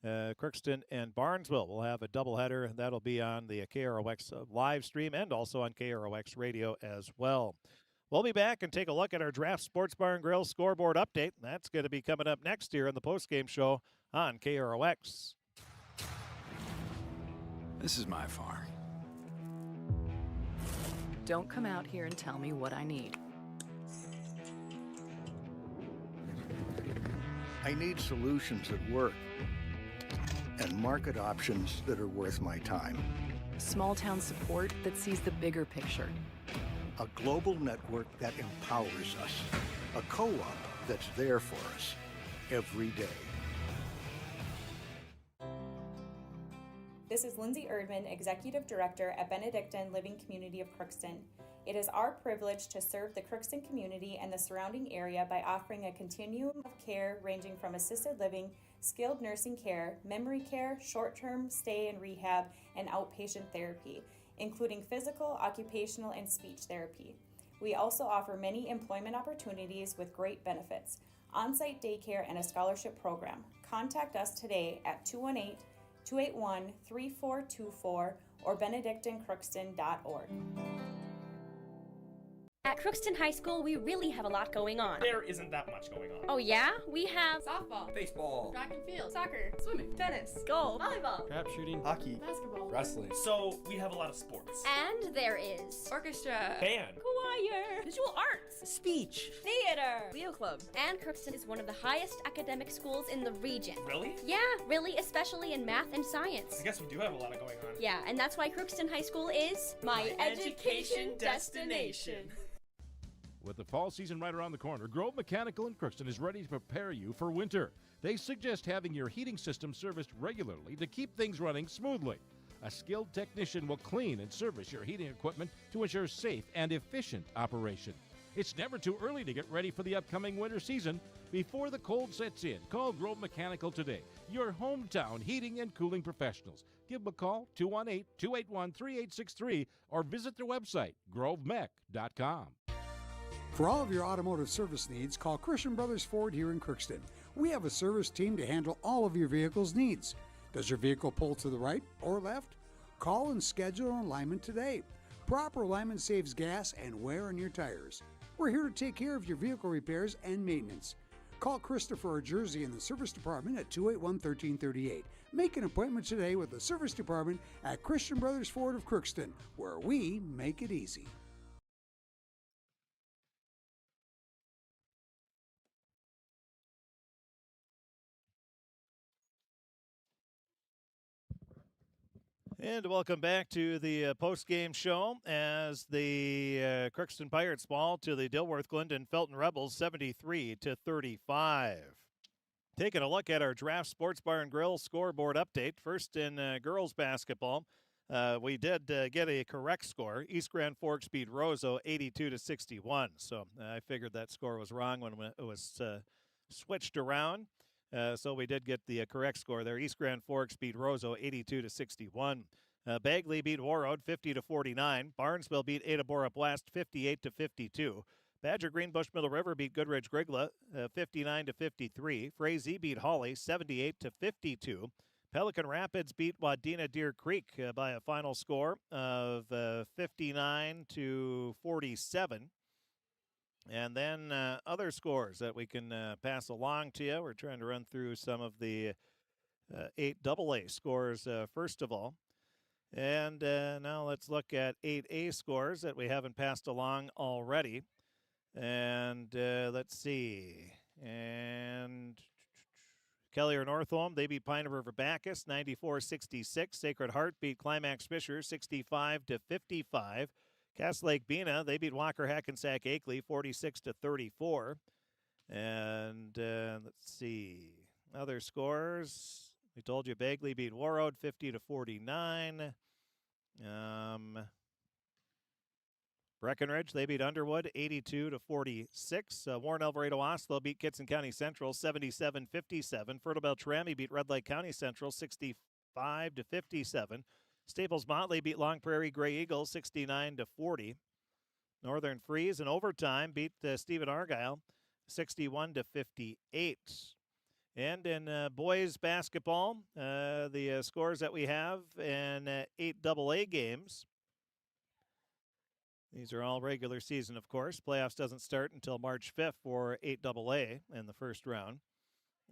A: Crookston and Barnesville will have a doubleheader, and that'll be on the KROX live stream and also on KROX radio as well. We'll be back and take a look at our Draft Sports Bar and Grill scoreboard update. That's going to be coming up next year in the postgame show on KROX.
N: This is my farm.
O: Don't come out here and tell me what I need.
J: I need solutions that work and market options that are worth my time.
O: Small town support that sees the bigger picture.
J: A global network that empowers us. A co-op that's there for us every day.
Q: This is Lindsay Erdman, Executive Director at Benedictine Living Community of Crookston. It is our privilege to serve the Crookston community and the surrounding area by offering a continuum of care ranging from assisted living, skilled nursing care, memory care, short-term stay and rehab, and outpatient therapy, including physical, occupational, and speech therapy. We also offer many employment opportunities with great benefits, on-site daycare, and a scholarship program. Contact us today at 218-281-3424 or benedictinecrookston.org.
E: At Crookston High School, we really have a lot going on.
F: There isn't that much going on.
E: Oh yeah? We have
G: softball,
N: baseball,
G: track and field, soccer, swimming, tennis,
E: golf,
G: volleyball,
N: trap shooting,
F: hockey,
G: basketball,
N: wrestling.
F: So we have a lot of sports.
E: and there is
G: orchestra,
F: Band,
E: choir,
G: visual arts,
O: Speech.
E: theater,
G: Leo Club.
E: and Crookston is one of the highest academic schools in the region.
F: Really?
E: Yeah, really, especially in math and science.
F: I guess we do have a lot of going on.
E: Yeah, and that's why Crookston High School is
G: My education destination.
I: With the fall season right around the corner, Grove Mechanical in Crookston is ready to prepare you for winter. They suggest having your heating system serviced regularly to keep things running smoothly. A skilled technician will clean and service your heating equipment to ensure safe and efficient operation. It's never too early to get ready for the upcoming winter season. Before the cold sets in, call Grove Mechanical today, your hometown heating and cooling professionals. Give them a call, 218-281-3863, or visit their website, grovemech.com.
R: For all of your automotive service needs, call Christian Brothers Ford here in Crookston. We have a service team to handle all of your vehicle's needs. Does your vehicle pull to the right or left? Call and schedule an alignment today. Proper alignment saves gas and wear on your tires. We're here to take care of your vehicle repairs and maintenance. Call Christopher or Jersey in the service department at 281-1338. Make an appointment today with the service department at Christian Brothers Ford of Crookston, where we make it easy.
A: And welcome back to the post-game show as the Crookston Pirates fall to the Dilworth-Glyndon-Felton Rebels 73-35. Taking a look at our Draft Sports Bar and Grill scoreboard update. First in girls basketball, we did get a correct score. East Grand Forks beat Roseau 82-61. So I figured that score was wrong when it was switched around. So we did get the correct score there. East Grand Forks beat Roseau 82-61. Bagley beat Warroad 50-49. Barnesville beat Ada Borup West 58-52. Badger Greenbush Middle River beat Goodrich Grigla 59-53. Frazee beat Hawley 78-52. Pelican Rapids beat Wadena Deer Creek by a final score of 59-47. And then other scores that we can pass along to you. We're trying to run through some of the 8AA scores first of all. And now let's look at 8A scores that we haven't passed along already. And let's see. And Kelliher Northholm, they beat Pine River Bacchus 94-66. Sacred Heart beat Climax Fisher 65-55. Cass Lake Bena, they beat Walker Hackensack Akeley 46-34. And let's see. Other scores. We told you Bagley beat Warroad 50-49. Breckenridge, they beat Underwood 82-46. Warren Alvarado Oslo beat Kitson County Central 77-57. Fertile Beltrami beat Red Lake County Central 65-57. Staples Motley beat Long Prairie Gray Eagles 69-40. Northern Freeze in overtime beat Stephen Argyle 61-58. And in boys basketball, the scores that we have in 8AA games. These are all regular season, of course. Playoffs doesn't start until March 5th for 8AA in the first round.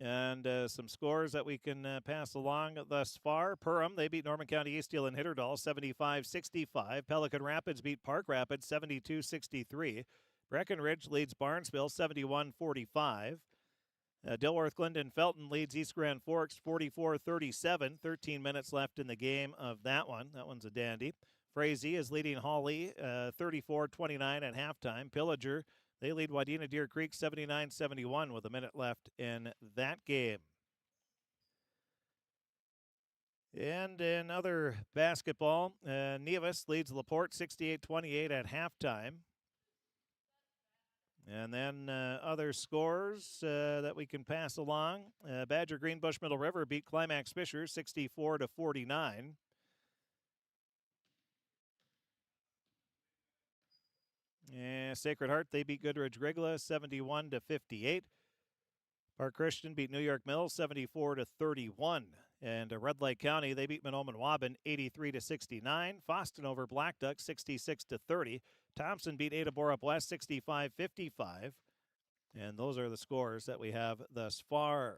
A: And some scores that we can pass along thus far. Perham, they beat Norman County Easthill and Hitterdal 75-65. Pelican Rapids beat Park Rapids 72-63. Breckenridge leads Barnesville 71-45. Dilworth-Glyndon-Felton leads East Grand Forks 44-37. 13 minutes left in the game of that one. That one's a dandy. Frazee is leading Hawley 34-29 at halftime. Pillager, they lead Wadena Deer Creek 79-71 with a minute left in that game. And in other basketball, Nevis leads LaPorte 68-28 at halftime. And then other scores that we can pass along. Badger Greenbush Middle River beat Climax Fisher 64-49. Sacred Heart, they beat Goodrich Grigla 71-58. Park Christian beat New York Mills 74-31. And Red Lake County, they beat Mahnomen-Waubun 83-69. Foston over Black Duck 66-30. Thompson beat Ada Borup West 65-55. And those are the scores that we have thus far.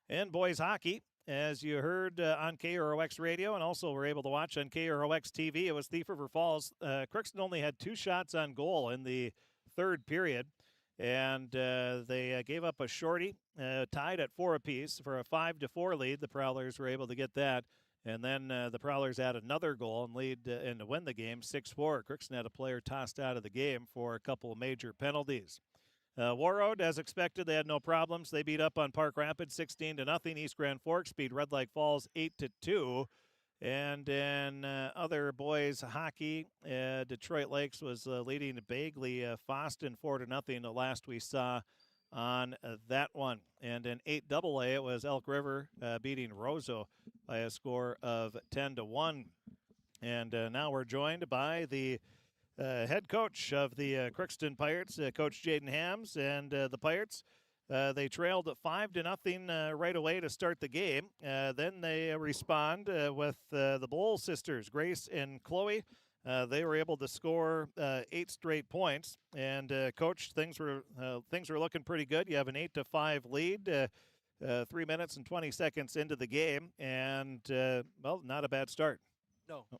A: And boys hockey, as you heard on KROX radio and also were able to watch on KROX TV, it was Thief River Falls. Crookston only had 2 shots on goal in the third period. And they gave up a shorty, tied at 4 apiece for a 5-4 lead. The Prowlers were able to get that. And then the Prowlers add another goal and lead and to win the game 6-4. Crookston had a player tossed out of the game for a couple of major penalties. Warroad, as expected, they had no problems. They beat up on Park Rapids 16-0. East Grand Forks beat Red Lake Falls 8-2. And in other boys hockey, Detroit Lakes was leading Bagley Foston 4-0. The last we saw on that one. And in 8AA, it was Elk River beating Roseau by a score of 10-1. And now we're joined by the head coach of the Crookston Pirates, Coach Jaden Hams, and the Pirates. They trailed 5-0 right away to start the game. Then they respond with the Bowl sisters, Grace and Chloe. They were able to score 8 straight points. And Coach, things were looking pretty good. You have an 8-5 lead, 3 minutes and 20 seconds into the game, and well, not a bad start.
P: No.
A: Oh.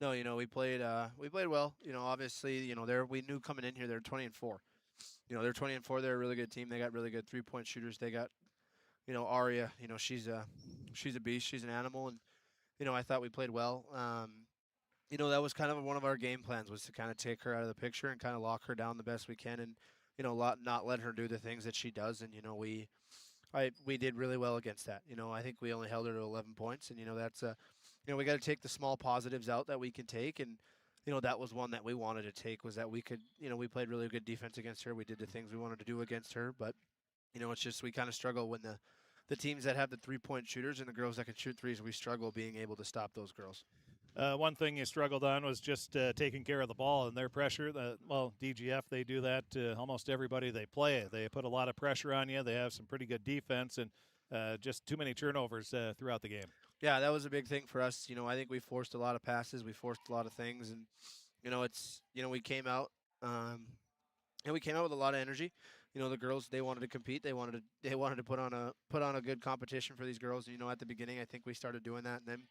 P: No, we played well. Obviously, we knew coming in here they're 20-4. They're 20-4. They're a really good team. They got really good 3-point shooters. They got, Aria. She's a beast. She's an animal, and I thought we played well. That was kind of one of our game plans, was to kind of take her out of the picture and kind of lock her down the best we can, and not let her do the things that she does. And we did really well against that. I think we only held her to 11 points, and that's we got to take the small positives out that we can take, and that was one that we wanted to take, was that we could, we played really good defense against her. We did the things we wanted to do against her, but it's just we kind of struggle when the teams that have the 3-point shooters and the girls that can shoot threes, we struggle being able to stop those girls.
A: One thing you struggled on was just taking care of the ball and their pressure. DGF, they do that to almost everybody they play. They put a lot of pressure on you. They have some pretty good defense, and just too many turnovers throughout the game.
P: Yeah, that was a big thing for us. I think we forced a lot of passes. We forced a lot of things, and we came out and we came out with a lot of energy. The girls, they wanted to compete. They wanted to put on a good competition for these girls. At the beginning, I think we started doing that, and then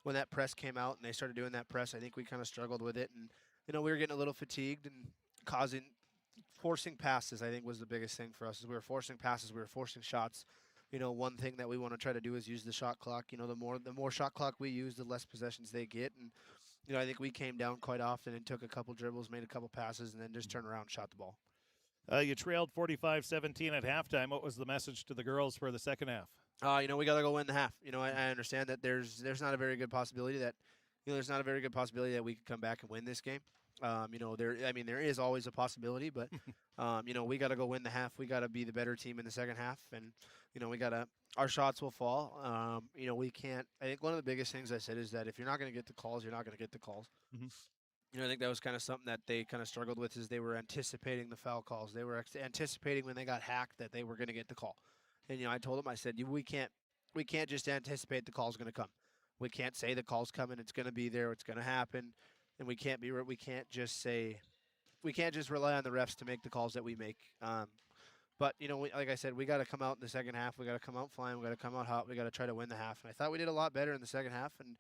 P: when that press came out and they started doing that press, I think we kind of struggled with it, and we were getting a little fatigued and forcing passes. I think was the biggest thing for us. Is we were forcing passes, we were forcing shots. One thing that we want to try to do is use the shot clock. The more shot clock we use, the less possessions they get. And I think we came down quite often and took a couple dribbles, made a couple passes, and then just turned around and shot the ball.
A: You trailed 45-17 at halftime. What was the message to the girls for the second half?
P: We got to go win the half. I understand that there's not a very good possibility that we could come back and win this game. There is always a possibility, but we got to go win the half. We got to be the better team in the second half, and our shots will fall. We can't. I think one of the biggest things I said is that if you're not going to get the calls, you're not going to get the calls.
A: Mm-hmm.
P: I think that was kind of something that they kind of struggled with, is they were anticipating the foul calls. They were anticipating when they got hacked that they were going to get the call. And I told them, I said, we can't just anticipate the call's going to come. We can't say the call's coming. It's going to be there. It's going to happen. And we can't just rely on the refs to make the calls that we make. But like I said, we got to come out in the second half. We got to come out flying. We got to come out hot. We got to try to win the half. And I thought we did a lot better in the second half. And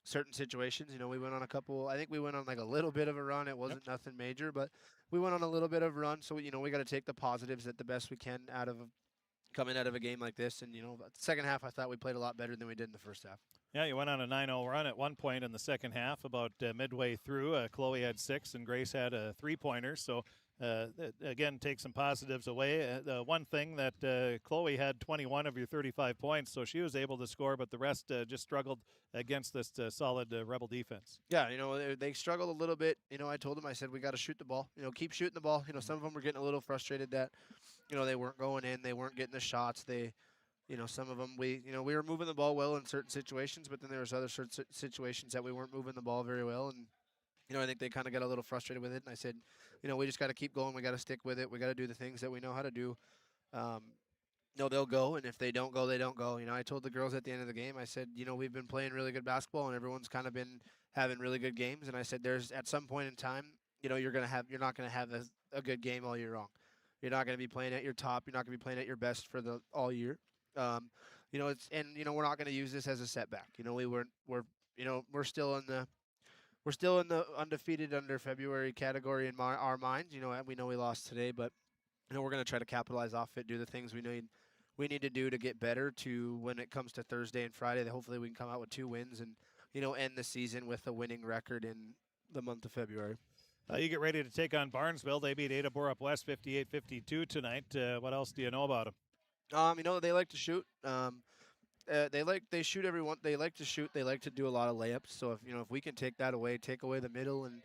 P: certain situations, we went on a couple. I think we went on like a little bit of a run. It wasn't nothing major, but we went on a little bit of a run. So we got to take the positives at the best we can coming out of a game like this. And the second half, I thought we played a lot better than we did in the first half.
A: Yeah, you went on a 9-0 run at one point in the second half. About midway through, Chloe had 6 and Grace had a 3-pointer. So, again, take some positives away. One thing that Chloe had 21 of your 35 points, so she was able to score, but the rest just struggled against this solid Rebel defense.
P: Yeah, they struggled a little bit. I told them, I said, we got to shoot the ball. Keep shooting the ball. Some of them were getting a little frustrated that, they weren't going in. They weren't getting the shots. Some of them, we were moving the ball well in certain situations, but then there was other situations that we weren't moving the ball very well. And, I think they kind of got a little frustrated with it. And I said, we just got to keep going. We got to stick with it. We got to do the things that we know how to do. they'll go, and if they don't go, they don't go. I told the girls at the end of the game, I said, we've been playing really good basketball, and everyone's kind of been having really good games. And I said, there's at some point in time, you're not going to have a good game all year long. You're not going to be playing at your top. You're not going to be playing at your best for the all year. We're not going to use this as a setback. We're still in the undefeated under February category in our minds. We know we lost today, but we're going to try to capitalize off it, do the things we need to do to get better to when it comes to Thursday and Friday. That hopefully we can come out with 2 wins and end the season with a winning record in the month of February.
A: You get ready to take on Barnesville. They beat Ada Borup West 58-52 tonight. What else do you know about them?
P: They like to shoot. They shoot everyone. They like to shoot. They like to do a lot of layups. So if we can take that away, take away the middle, and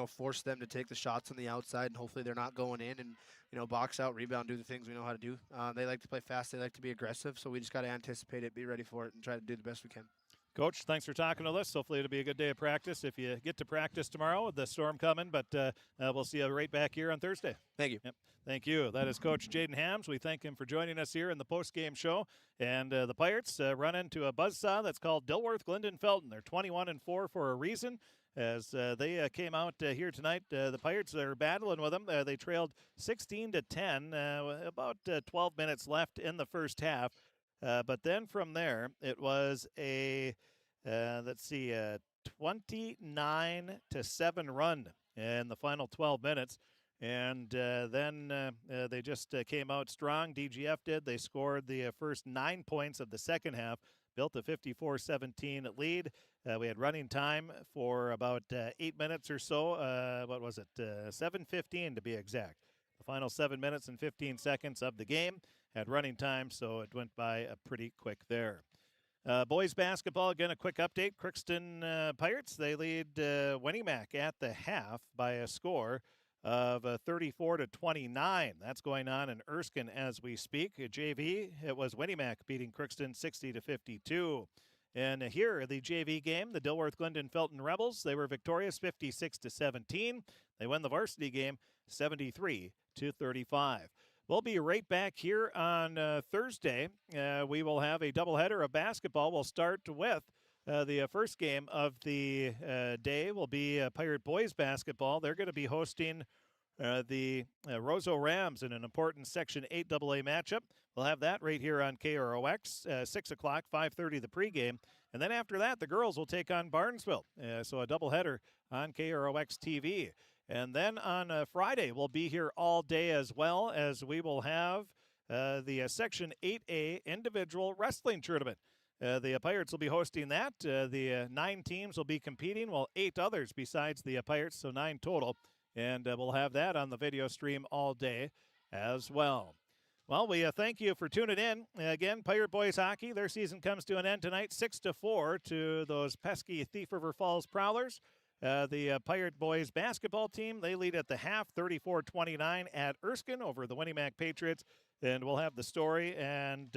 P: force them to take the shots on the outside, and hopefully they're not going in and box out, rebound, do the things we know how to do. They like to play fast. They like to be aggressive. So we just got to anticipate it, be ready for it, and try to do the best we can.
A: Coach, thanks for talking to us. Hopefully it'll be a good day of practice if you get to practice tomorrow with the storm coming, but we'll see you right back here on Thursday.
P: Thank you.
A: Yep. Thank you. That is Coach Jaden Hams. We thank him for joining us here in the post-game show. And the Pirates run into a buzzsaw that's called Dilworth-Glyndon-Felton. They're 21-4 for a reason. As they came out here tonight, the Pirates are battling with them. They trailed 16-10, about 12 minutes left in the first half. But then from there, it was a 29-7 run in the final 12 minutes. And then they just came out strong. DGF did. They scored the first 9 points of the second half, built a 54-17 lead. We had running time for about 8 minutes or so. 7:15 to be exact. The final 7 minutes and 15 seconds of the game had running time, so it went by pretty quick there. Boys basketball, again, a quick update. Crookston Pirates, they lead Winnemac at the half by a score of 34-29. That's going on in Erskine as we speak. JV, it was Winnemac beating Crookston 60-52. And here, the JV game, the Dilworth-Glyndon-Felton Rebels, they were victorious 56-17. They won the varsity game 73-35. We'll be right back here on Thursday. We will have a doubleheader of basketball. We'll start with the first game of the day will be Pirate Boys basketball. They're going to be hosting the Roseau Rams in an important Section 8 AA matchup. We'll have that right here on KROX, 6 o'clock, 5:30 the pregame. And then after that, the girls will take on Barnesville. So a doubleheader on KROX TV. And then on Friday, we'll be here all day as well, as we will have the Section 8A individual wrestling tournament. The Pirates will be hosting that. The 9 teams will be competing, while 8 others besides the Pirates, so 9 total. And we'll have that on the video stream all day as well. Well, we thank you for tuning in. Again, Pirate Boys hockey, their season comes to an end tonight, 6-4 to those pesky Thief River Falls Prowlers. The Pirate Boys basketball team, they lead at the half, 34-29 at Erskine over the Winnemac Patriots. And we'll have the story and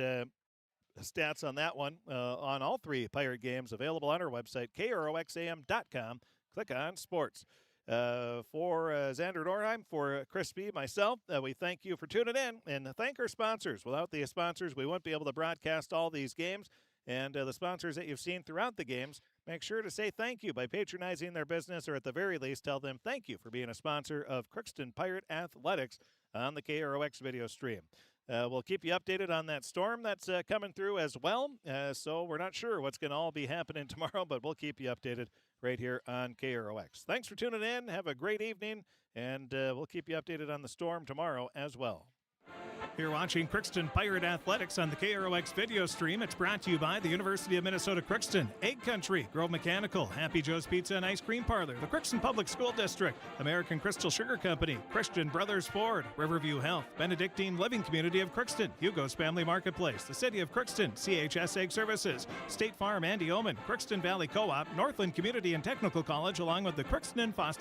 A: stats on that one on all 3 Pirate games available on our website, KROXAM.com. Click on sports. For Xander Norheim, for Chris B., myself, we thank you for tuning in and thank our sponsors. Without the sponsors, we wouldn't be able to broadcast all these games. And the sponsors that you've seen throughout the games, make sure to say thank you by patronizing their business, or at the very least, tell them thank you for being a sponsor of Crookston Pirate Athletics on the KROX video stream. We'll keep you updated on that storm that's coming through as well. So we're not sure what's going to all be happening tomorrow, but we'll keep you updated right here on KROX. Thanks for tuning in. Have a great evening, and we'll keep you updated on the storm tomorrow as well.
M: You're watching Crookston Pirate Athletics on the KROX video stream. It's brought to you by the University of Minnesota Crookston, Egg Country, Grove Mechanical, Happy Joe's Pizza and Ice Cream Parlor, the Crookston Public School District, American Crystal Sugar Company, Christian Brothers Ford, Riverview Health, Benedictine Living Community of Crookston, Hugo's Family Marketplace, the City of Crookston, CHS Egg Services, State Farm Andy Omen, Crookston Valley Co-op, Northland Community and Technical College, along with the Crookston and Fosston